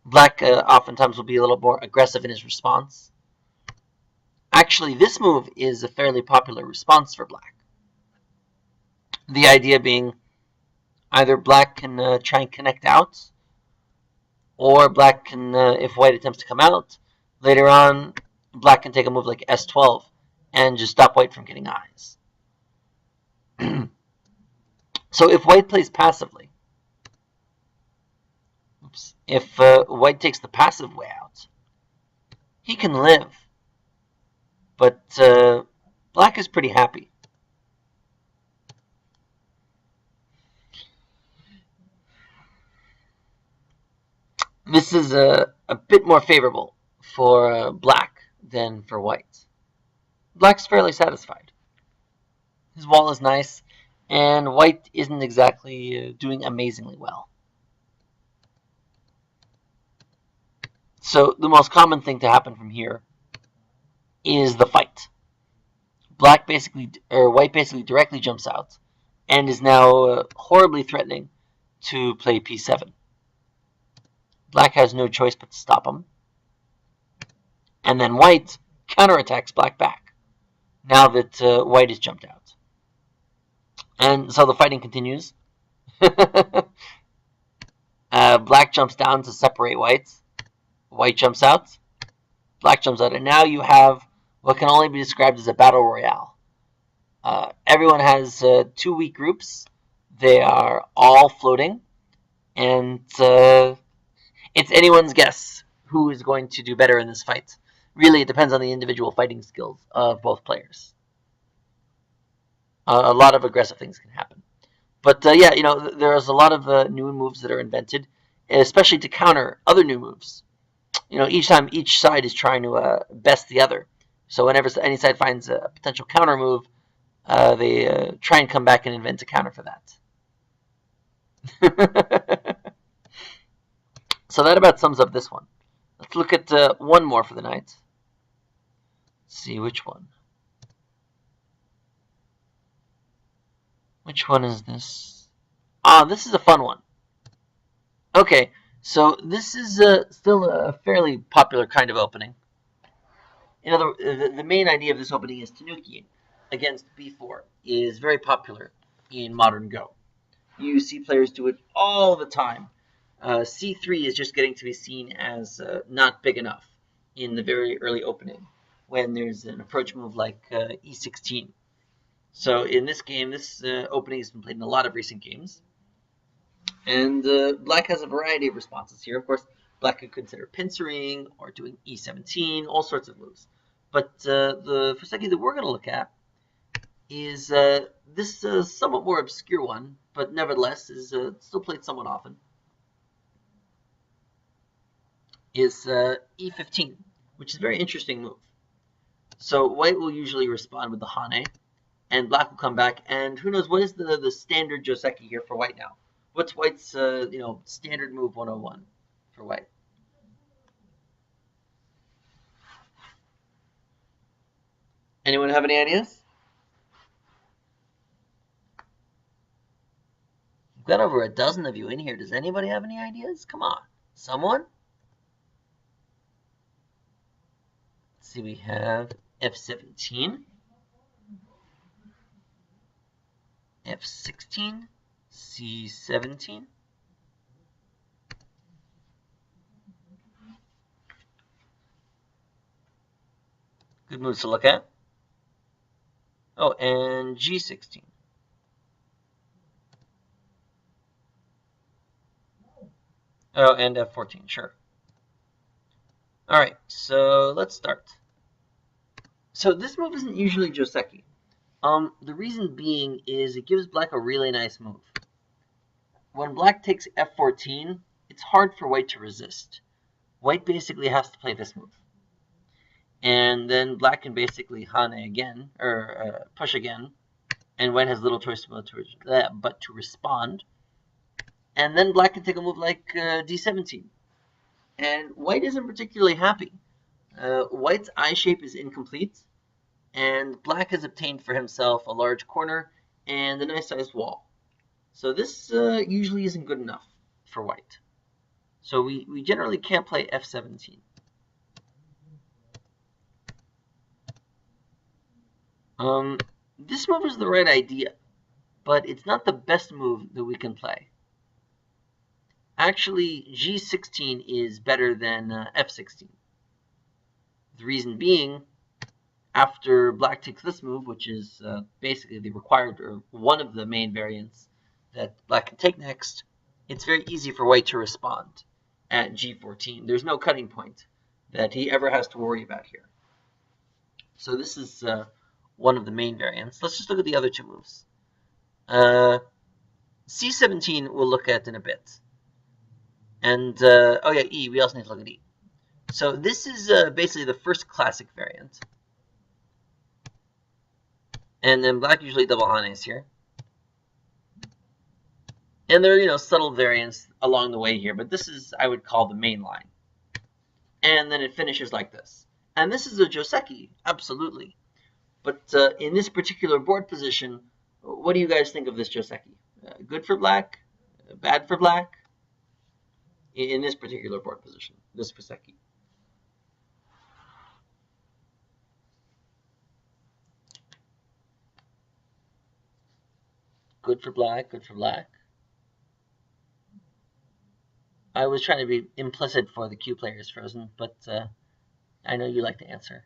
Black oftentimes will be a little more aggressive in his response. Actually, this move is a fairly popular response for Black. The idea being either Black can try and connect out, or Black can, if White attempts to come out, later on, Black can take a move like S12 and just stop White from getting eyes. So if White plays passively, if White takes the passive way out, he can live, but Black is pretty happy. This is a bit more favorable for Black than for White. Black's fairly satisfied. His wall is nice, and White isn't exactly doing amazingly well. So the most common thing to happen from here is the fight. White basically directly jumps out and is now horribly threatening to play P7. Black has no choice but to stop him. And then White counterattacks Black back, now that White has jumped out. And so the fighting continues. Black jumps down to separate White. White jumps out. Black jumps out. And now you have what can only be described as a battle royale. Everyone has two weak groups. They are all floating. And it's anyone's guess who is going to do better in this fight. Really, it depends on the individual fighting skills of both players. A lot of aggressive things can happen. But yeah, there's a lot of new moves that are invented, especially to counter other new moves. Each time each side is trying to best the other. So whenever any side finds a potential counter move, they try and come back and invent a counter for that. So that about sums up this one. Let's look at one more for the night. Let's see which one. Which one is this? This is a fun one. Okay, so this is still a fairly popular kind of opening. In other words, the main idea of this opening is Tanuki against b4 is very popular in modern Go. You see players do it all the time. c3 is just getting to be seen as not big enough in the very early opening when there's an approach move like e16. So in this game, this opening has been played in a lot of recent games. And Black has a variety of responses here. Of course, Black could consider pincering or doing e17, all sorts of moves. But the Fuseki that we're going to look at is this somewhat more obscure one, but nevertheless is still played somewhat often, is e15, which is a very interesting move. So White will usually respond with the Hane, and Black will come back, and who knows, what is the standard joseki here for White now? What's White's standard move 101 for White? Anyone have any ideas? got over a dozen of you in here. Does anybody have any ideas? Come on. Someone? Let's see, we have F17, F16, C17. Good moves to look at. Oh, and G16. Oh, and F14, sure. All right, so let's start. So this move isn't usually joseki. The reason being is it gives black a really nice move. When black takes F14, it's hard for white to resist. White basically has to play this move. And then black can basically hane again, or push again, and white has little choice but to respond. And then black can take a move like D17. And white isn't particularly happy. White's eye shape is incomplete, and black has obtained for himself a large corner and a nice sized wall. So this usually isn't good enough for white. So we generally can't play F17. This move is the right idea, but it's not the best move that we can play. Actually, G16 is better than F16. The reason being, after black takes this move, which is basically the required, or one of the main variants that black can take next, it's very easy for white to respond at G14. There's no cutting point that he ever has to worry about here. So this is one of the main variants. Let's just look at the other two moves. C17 we'll look at in a bit. And, oh yeah, E, we also need to look at E. So this is basically the first classic variant. And then black usually double hanes here. And there are, subtle variants along the way here, but this is, I would call, the main line. And then it finishes like this. And this is a joseki, absolutely. But in this particular board position, what do you guys think of this joseki? Good for black? Bad for black? In this particular board position, this Fuseki. Good for black, good for black. I was trying to be implicit for the Q players, Frozen, but I know you like to answer.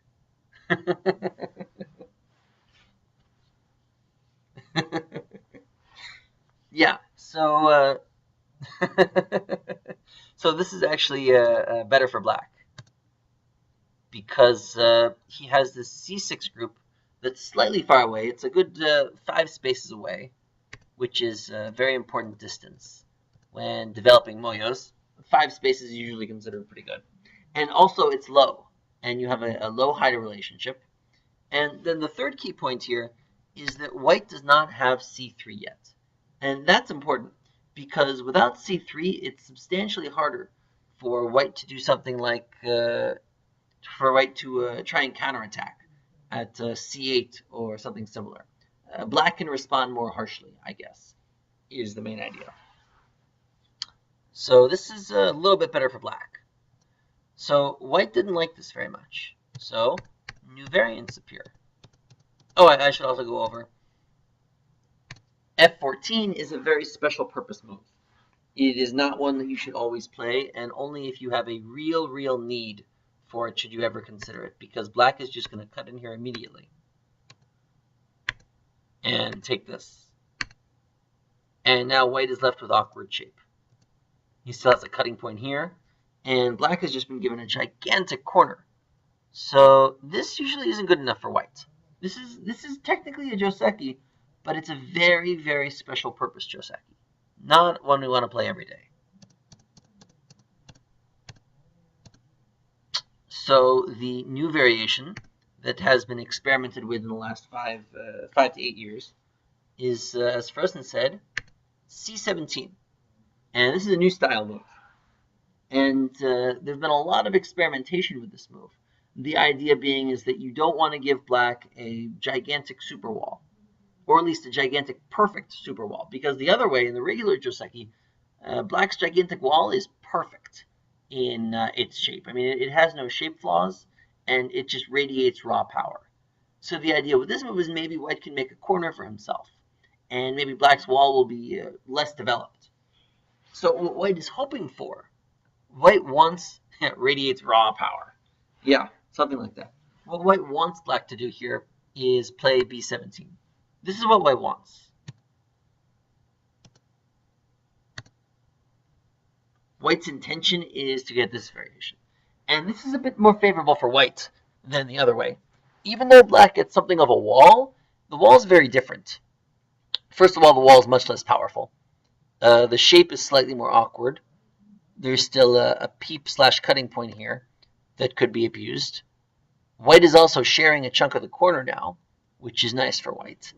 Yeah, so so this is actually better for black because he has this C6 group that's slightly far away. It's a good 5 spaces away, which is a very important distance when developing moyos. 5 spaces is usually considered pretty good. And also it's low, and you have a low-high relationship. And then the third key point here is that white does not have C3 yet. And that's important because without C3, it's substantially harder for white to do something like, for white to try and counterattack at C8 or something similar. Black can respond more harshly, I guess, is the main idea. So this is a little bit better for black. So white didn't like this very much. So new variants appear. Oh, I should also go over. F14 is a very special purpose move. It is not one that you should always play, and only if you have a real need for it should you ever consider it, because black is just going to cut in here immediately and take this. And now white is left with awkward shape. He still has a cutting point here, and black has just been given a gigantic corner. So this usually isn't good enough for white. This is technically a joseki, but it's a very special purpose joseki. Not one we want to play every day. So the new variation that has been experimented with in the last 5 to 8 years is, as Frozen said, C17. And this is a new style move. And there's been a lot of experimentation with this move. The idea being is that you don't want to give black a gigantic super wall. or at least a gigantic perfect super wall. Because the other way, in the regular joseki, black's gigantic wall is perfect in its shape. I mean, it has no shape flaws, and it just radiates raw power. So the idea with this move is maybe white can make a corner for himself, and maybe black's wall will be less developed. So what white is hoping for, white wants radiates raw power. Yeah, something like that. What white wants black to do here is play b17. This is what white wants. White's intention is to get this variation. And this is a bit more favorable for white than the other way. Even though black gets something of a wall, the wall is very different. First of all, the wall is much less powerful. The shape is slightly more awkward. There's still a peep/cutting point here that could be abused. White is also sharing a chunk of the corner now, which is nice for white.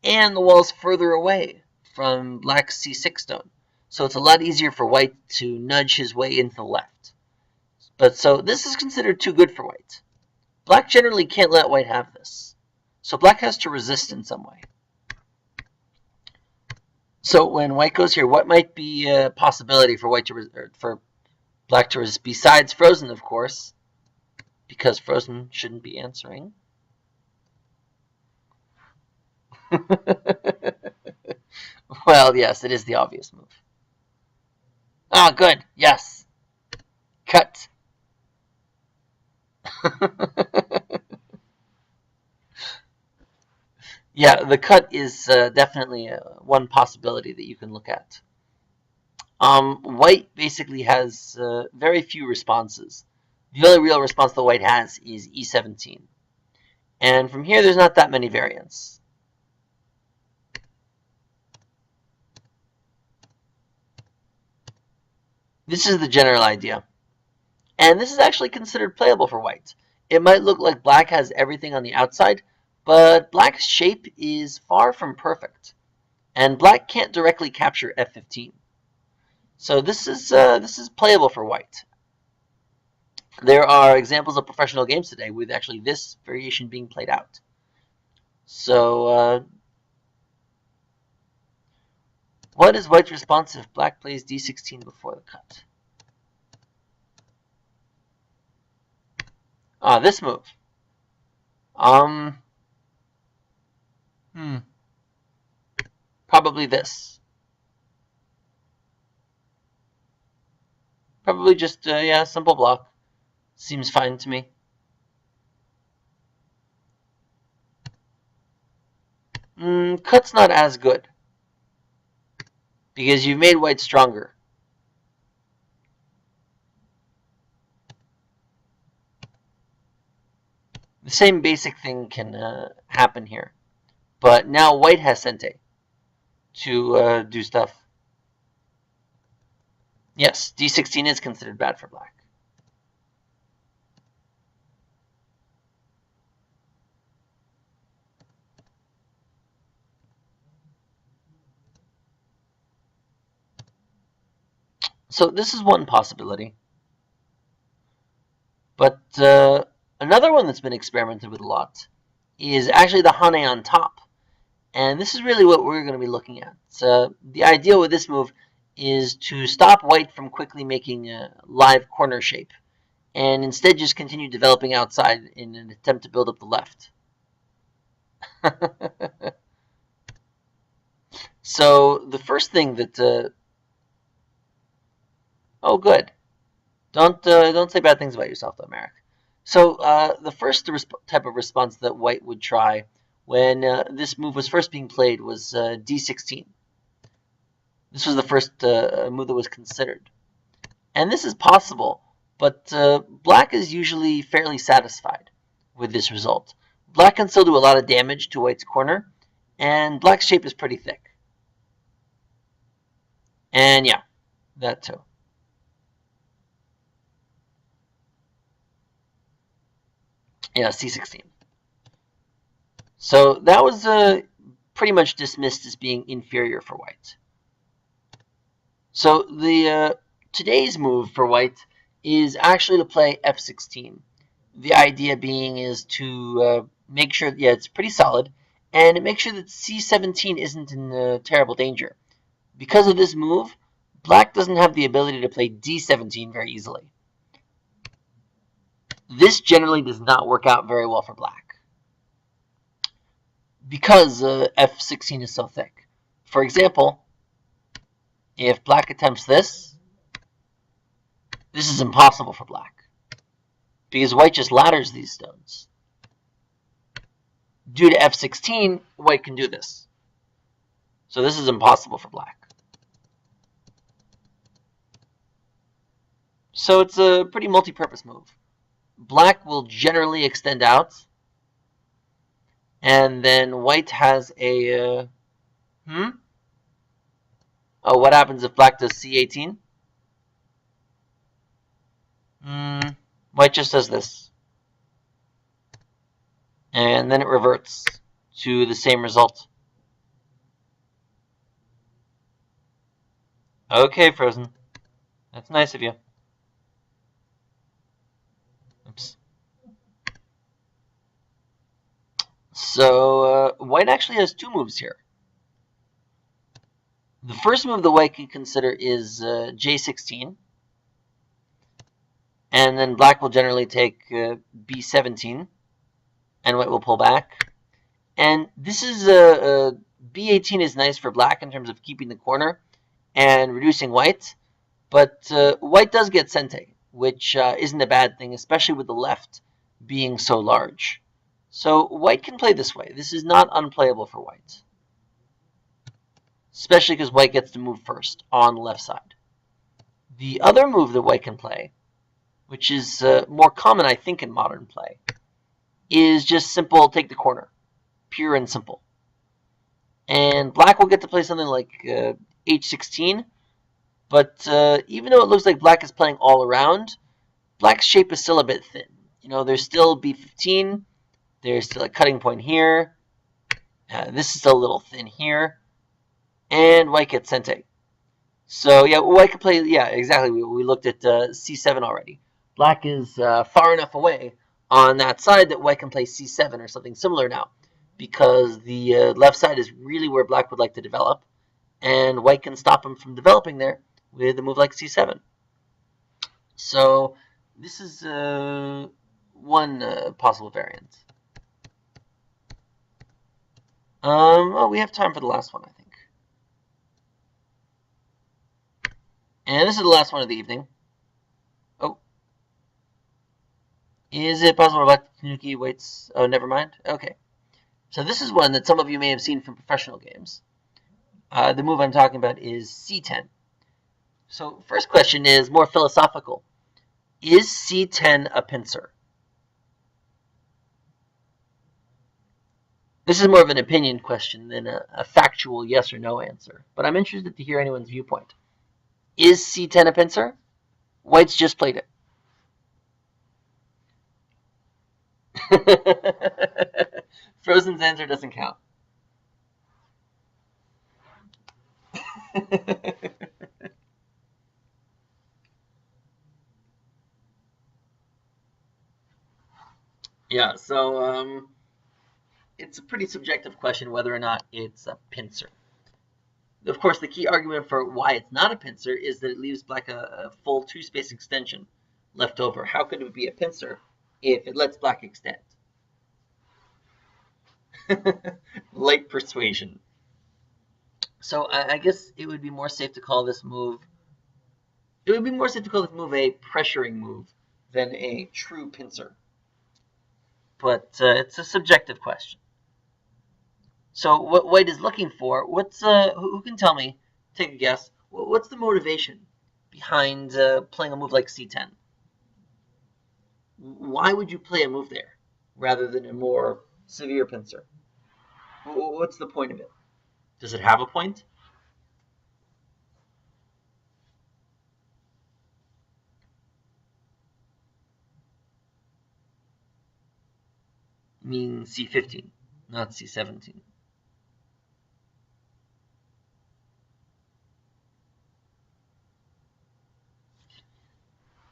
And the wall's further away from black's c6 stone. So it's a lot easier for white to nudge his way into the left. But so this is considered too good for white. Black generally can't let white have this. So black has to resist in some way. So when white goes here, what might be a possibility for black to resist? Besides frozen, of course, because frozen shouldn't be answering. Well, yes, it is the obvious move. Ah, good. Yes. Cut. Yeah, the cut is definitely one possibility that you can look at. White basically has very few responses. The only real response that white has is e17. And from here, there's not that many variants. This is the general idea. And this is actually considered playable for white. It might look like black has everything on the outside, but black's shape is far from perfect. And black can't directly capture f15. So this is playable for white. There are examples of professional games today with actually this variation being played out. So what is white's response if black plays d16 before the cut? This move. Probably this. Probably just, yeah, simple block. Seems fine to me. Cut's not as good, because you've made white stronger. The same basic thing can happen here. But now white has sente to do stuff. Yes, d16 is considered bad for black. So this is one possibility. But another one that's been experimented with a lot is actually the hane on top. And this is really what we're going to be looking at. So the idea with this move is to stop white from quickly making a live corner shape, and instead just continue developing outside in an attempt to build up the left. So the first thing that oh, good. Don't say bad things about yourself, though, Merrick. So the first type of response that white would try when this move was first being played was d16. This was the first move that was considered. And this is possible, but black is usually fairly satisfied with this result. Black can still do a lot of damage to white's corner, and black's shape is pretty thick. And yeah, that too. Yeah, c16. So that was pretty much dismissed as being inferior for white. So the today's move for white is actually to play f16. The idea being is to make sure, yeah, it's pretty solid, and make sure that c17 isn't in terrible danger. Because of this move, black doesn't have the ability to play d17 very easily. This generally does not work out very well for black because f16 is so thick. For example, if black attempts this, this is impossible for black because white just ladders these stones. Due to f16, white can do this. So this is impossible for black. So it's a pretty multi-purpose move. Black will generally extend out, and then white has a oh, what happens if black does c18? White just does this, and then it reverts to the same result. Okay, Frozen, that's nice of you. Oops. So white actually has two moves here. The first move the white can consider is j16, and then black will generally take b17, and white will pull back. And this is b18 is nice for black in terms of keeping the corner and reducing white, but white does get sente, which isn't a bad thing, especially with the left being so large. So white can play this way. This is not unplayable for white, especially because white gets to move first on the left side. The other move that white can play, which is more common, I think, in modern play, is just simple take the corner, pure and simple. And black will get to play something like h16, but even though it looks like black is playing all around, black's shape is still a bit thin. You know, there's still b15, there's still a cutting point here, this is still a little thin here, and white gets sente. So yeah, white could play, yeah, exactly, we looked at c7 already. Black is far enough away on that side that white can play c7 or something similar now, because the left side is really where black would like to develop, and white can stop him from developing there with a move like c7. So this is one possible variant. Oh, we have time for the last one, I think. And this is the last one of the evening. Oh. Is it possible Black Tanuki waits? Oh, never mind. Okay. So this is one that some of you may have seen from professional games. The move I'm talking about is c10. So first question is more philosophical. Is c10 a pincer? This is more of an opinion question than a factual yes or no answer, but I'm interested to hear anyone's viewpoint. Is c10 a pincer? White's just played it. Frozen's answer doesn't count. Yeah, so it's a pretty subjective question whether or not it's a pincer. Of course, the key argument for why it's not a pincer is that it leaves black a full two-space extension left over. How could it be a pincer if it lets black extend? Light persuasion. So I guess it would be more safe to call this move. It would be more safe to call this move a pressuring move than a true pincer. But it's a subjective question. So what white is looking for? What's who can tell me? Take a guess. What's the motivation behind playing a move like c10? Why would you play a move there rather than a more severe pincer? What's the point of it? Does it have a point? I mean c15, not c17.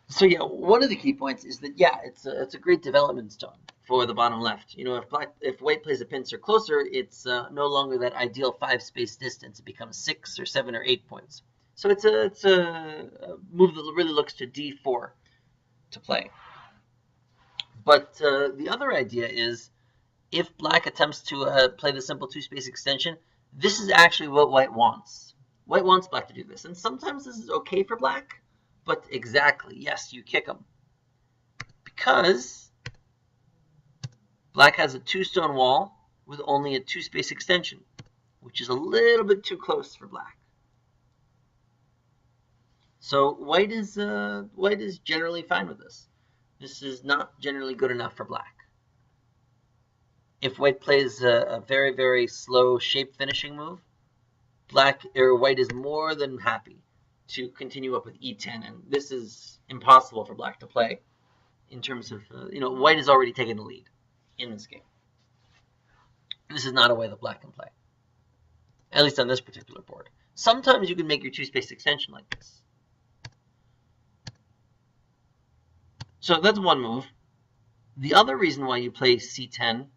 So yeah, one of the key points is that yeah, it's a great development stone for the bottom left. You know, if white plays a pincer closer, it's no longer that ideal 5 space distance. It becomes 6 or 7 or 8 points. So it's a move that really looks to d4 to play. But the other idea is, if black attempts to play the simple 2 space extension, this is actually what white wants. White wants black to do this, and sometimes this is okay for black, but exactly, yes, you kick him. Because black has a 2-stone wall with only a 2 space extension, which is a little bit too close for black. So white is generally fine with this. This is not generally good enough for black. If white plays a very, very slow shape finishing move, white is more than happy to continue up with e10, and this is impossible for black to play in terms of, white has already taken the lead in this game. This is not a way that black can play, at least on this particular board. Sometimes you can make your 2 space extension like this. So that's one move. The other reason why you play c10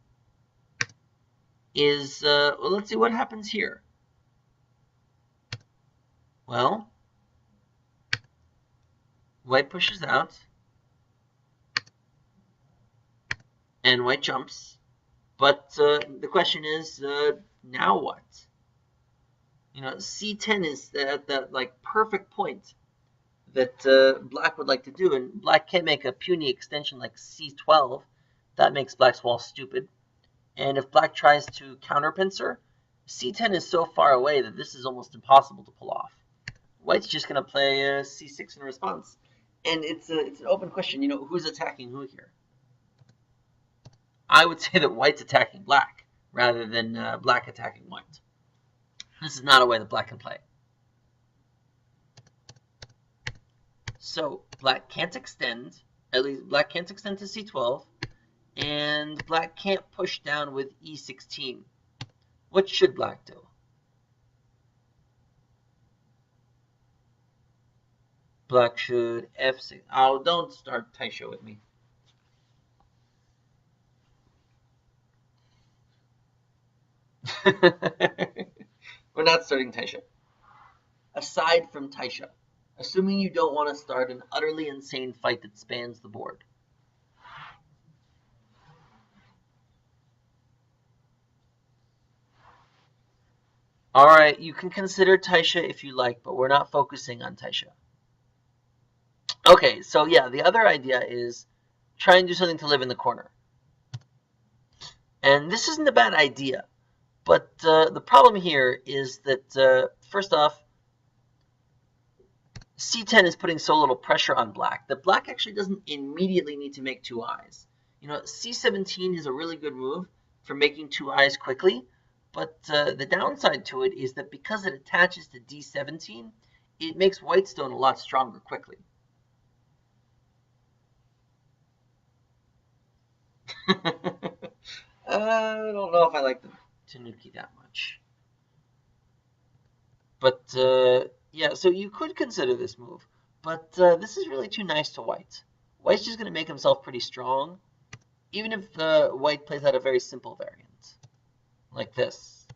is, well, let's see what happens here. Well, white pushes out, and white jumps. But the question is, now what? C10 is that like perfect point that black would like to do, and black can't make a puny extension like c12. That makes black's wall stupid. And if black tries to counter pincer, c10 is so far away that this is almost impossible to pull off. White's just going to play c6 in response. And it's an open question, who's attacking who here? I would say that white's attacking black rather than black attacking white. This is not a way that black can play. So black can't extend, at least black can't extend to c12, and black can't push down with e16. What should black do? Black should f6. Oh, don't start Taisho with me. We're not starting Taisho. Aside from Taisho, assuming you don't want to start an utterly insane fight that spans the board. All right, you can consider Taisha if you like, but we're not focusing on Taisha. Okay, so yeah, the other idea is try and do something to live in the corner. And this isn't a bad idea, but the problem here is that, first off, c10 is putting so little pressure on black that black actually doesn't immediately need to make 2 eyes. C17 is a really good move for making 2 eyes quickly, but the downside to it is that because it attaches to d17, it makes white stone a lot stronger quickly. I don't know if I like the Tanuki that much. But yeah, so you could consider this move, but this is really too nice to white. White's just going to make himself pretty strong, even if white plays out a very simple variant, like this.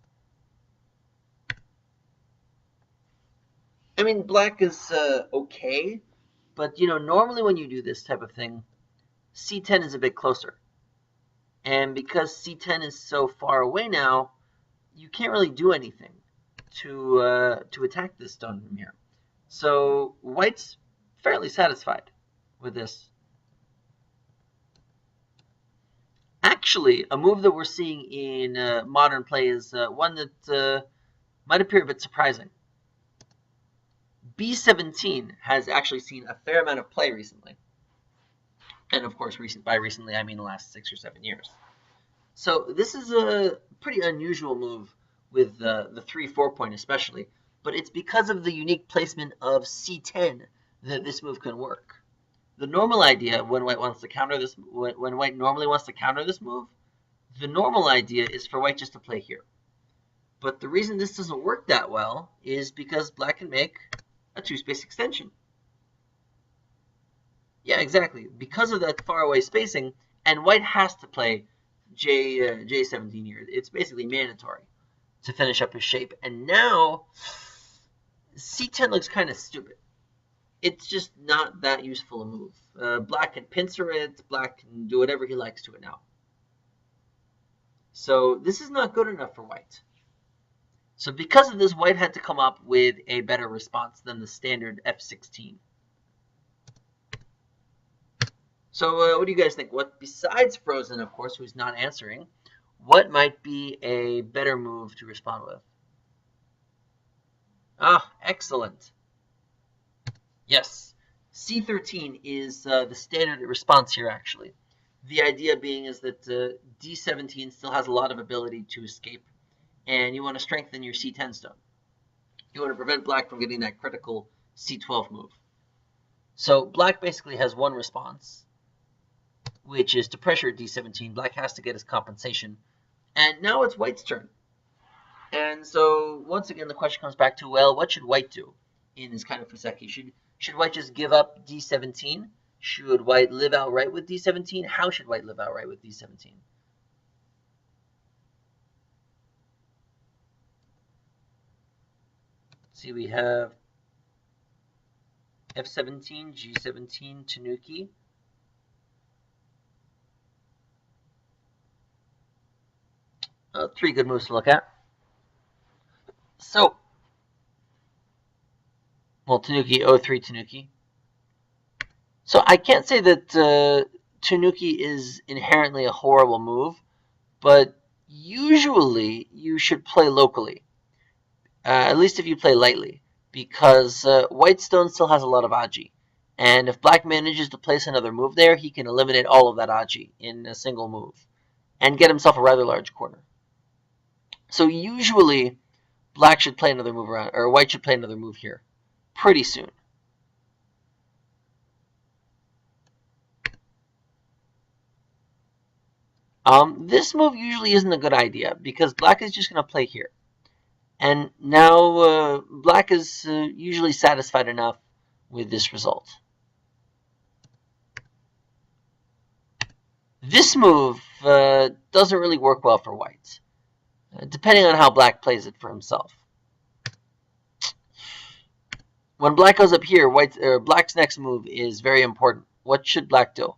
I mean, black is okay, but normally when you do this type of thing, c10 is a bit closer. And because c10 is so far away now, you can't really do anything to attack this stone from here. So white's fairly satisfied with this. Actually, a move that we're seeing in modern play is one that might appear a bit surprising. b17 has actually seen a fair amount of play recently. And of course, by recently, I mean the last 6 or 7 years. So this is a pretty unusual move with the 3-4 point especially, but it's because of the unique placement of c10 that this move can work. The normal idea when white wants to counter this, when white normally wants to counter this move, the normal idea is for white just to play here. But the reason this doesn't work that well is because black can make a 2-space extension. Yeah, exactly. Because of that far away spacing, And white has to play J17 here. It's basically mandatory to finish up his shape. And now C10 looks kind of stupid. It's just not that useful a move. Black can pincer it. Black can do whatever he likes to it now. So this is not good enough for white. So because of this, white had to come up with a better response than the standard F16. So what do you guys think? What, besides Frozen, of course, who's not answering, what might be a better move to respond with? Ah, excellent. Yes, C13 is the standard response here, actually. The idea being is that D17 still has a lot of ability to escape, and you want to strengthen your C10 stone. You want to prevent black from getting that critical C12 move. So black basically has one response, which is to pressure D17. Black has to get his compensation. And now it's white's turn. And so once again, the question comes back to, well, what should white do in this kind of Fuseki? Should white just give up D17? Should white live outright with D17? How should white live outright with D17? See, we have F17, G17, Tanuki. Three good moves to look at. So, well, Tanuki, O3 Tanuki. So I can't say that Tanuki is inherently a horrible move, but usually you should play locally, at least if you play lightly, because white stone still has a lot of AGA. And if black manages to place another move there, he can eliminate all of that AGA in a single move and get himself a rather large corner. So usually black should play another move around, or white should play another move here pretty soon. This move usually isn't a good idea because black is just going to play here. And now black is usually satisfied enough with this result. This move doesn't really work well for white, depending on how black plays it for himself. When black goes up here, black's next move is very important. What should black do?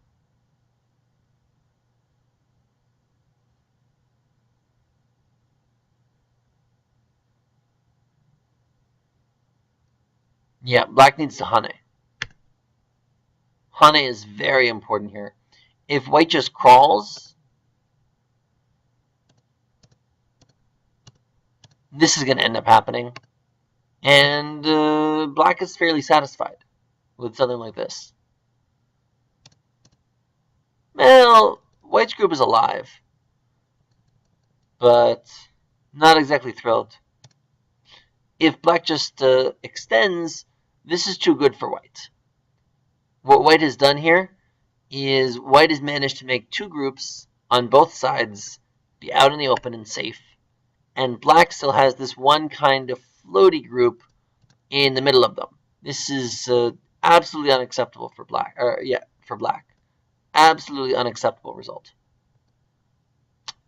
Yeah, black needs to hane. Hane is very important here. If white just crawls, this is going to end up happening. And black is fairly satisfied with something like this. Well, white's group is alive, but not exactly thrilled. If black just extends, this is too good for white. What white has done here is white has managed to make two groups on both sides be out in the open and safe, and black still has this one kind of floaty group in the middle of them. This is absolutely unacceptable for black. For black. Absolutely unacceptable result.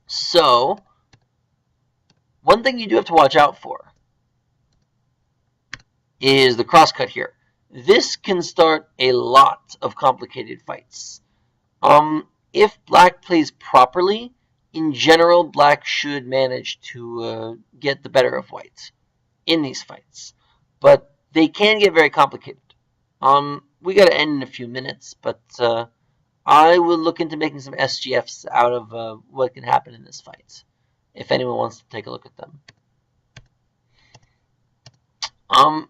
So, one thing you do have to watch out for is the crosscut here. This can start a lot of complicated fights. If black plays properly, in general, black should manage to get the better of white in these fights. But they can get very complicated. We got to end in a few minutes, but I will look into making some SGFs out of what can happen in this fight, if anyone wants to take a look at them.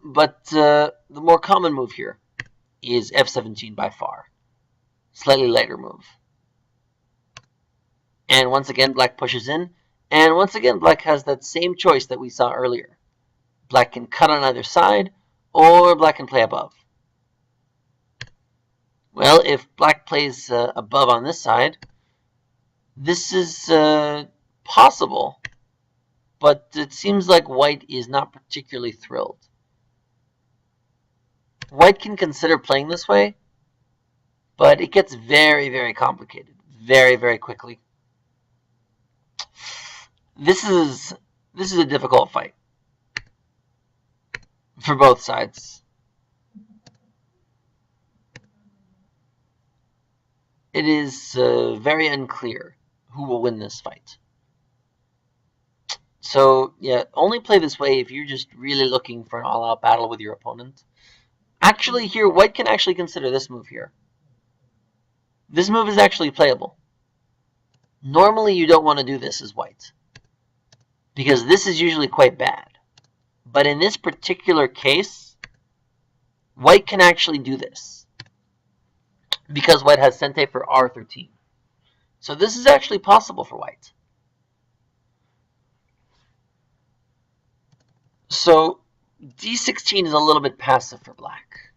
But the more common move here is F17 by far. Slightly lighter move. And once again, black pushes in. And once again, black has that same choice that we saw earlier. Black can cut on either side, or black can play above. Well, if black plays above on this side, this is possible, but it seems like white is not particularly thrilled. White can consider playing this way, but it gets very, very complicated. very, very quickly. This is a difficult fight for both sides. It is very unclear who will win this fight. So, yeah, only play this way if you're just really looking for an all-out battle with your opponent. Actually, here, white can actually consider this move here. This move is actually playable. Normally, you don't want to do this as white, because this is usually quite bad. But in this particular case, white can actually do this, because white has Sente for R13. So this is actually possible for white. So D16 is a little bit passive for black.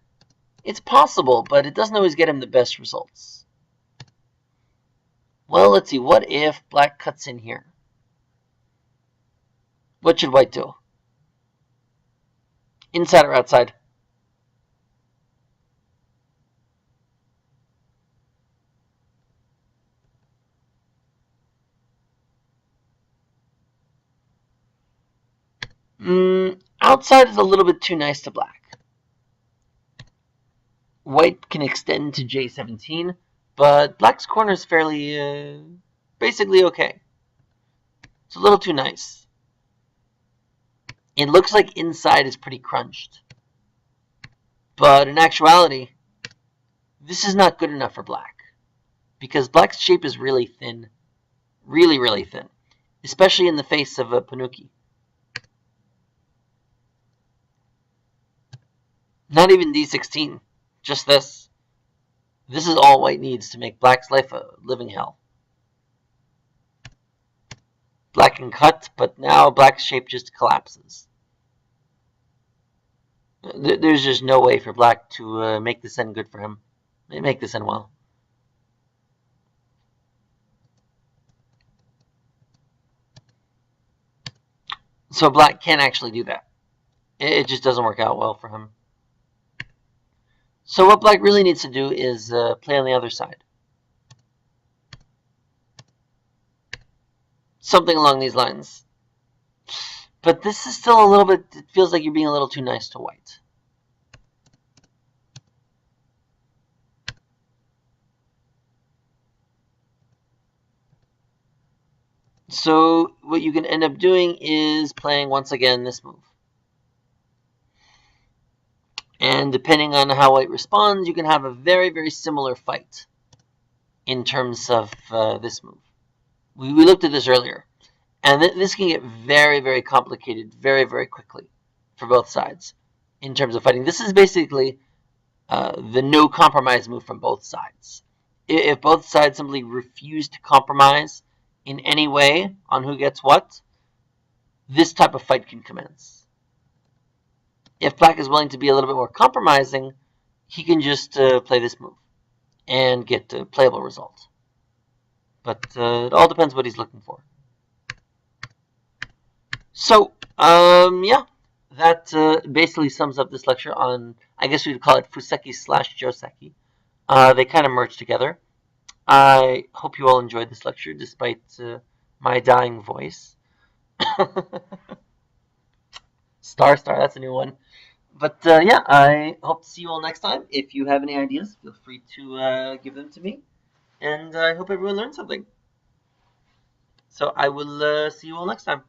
It's possible, but it doesn't always get him the best results. Well, let's see. What if black cuts in here? What should white do? Inside or outside? Outside is a little bit too nice to black. White can extend to J17, but black's corner is fairly, basically okay. It's a little too nice. It looks like inside is pretty crunched. But in actuality, this is not good enough for black, because black's shape is really thin. Really, really thin. Especially in the face of a Panuki. Not even D16. Just this. This is all white needs to make black's life a living hell. Black can cut, but now black's shape just collapses. There's just no way for black to make this end good for him. Make this end well. So black can actually do that. It just doesn't work out well for him. So what black really needs to do is play on the other side. Something along these lines. But this is still a little bit, it feels like you're being a little too nice to white. So what you can end up doing is playing once again this move. And depending on how white responds, you can have a very, very similar fight in terms of this move. We looked at this earlier. And this can get very, very complicated very, very quickly for both sides in terms of fighting. This is basically the no compromise move from both sides. If both sides simply refuse to compromise in any way on who gets what, this type of fight can commence. If black is willing to be a little bit more compromising, he can just play this move and get a playable result. But it all depends what he's looking for. So, yeah, that basically sums up this lecture on, I guess we'd call it Fuseki / joseki. They kind of merge together. I hope you all enjoyed this lecture despite my dying voice. Star, that's a new one. But yeah, I hope to see you all next time. If you have any ideas, feel free to give them to me. And I hope everyone learned something. So I will see you all next time.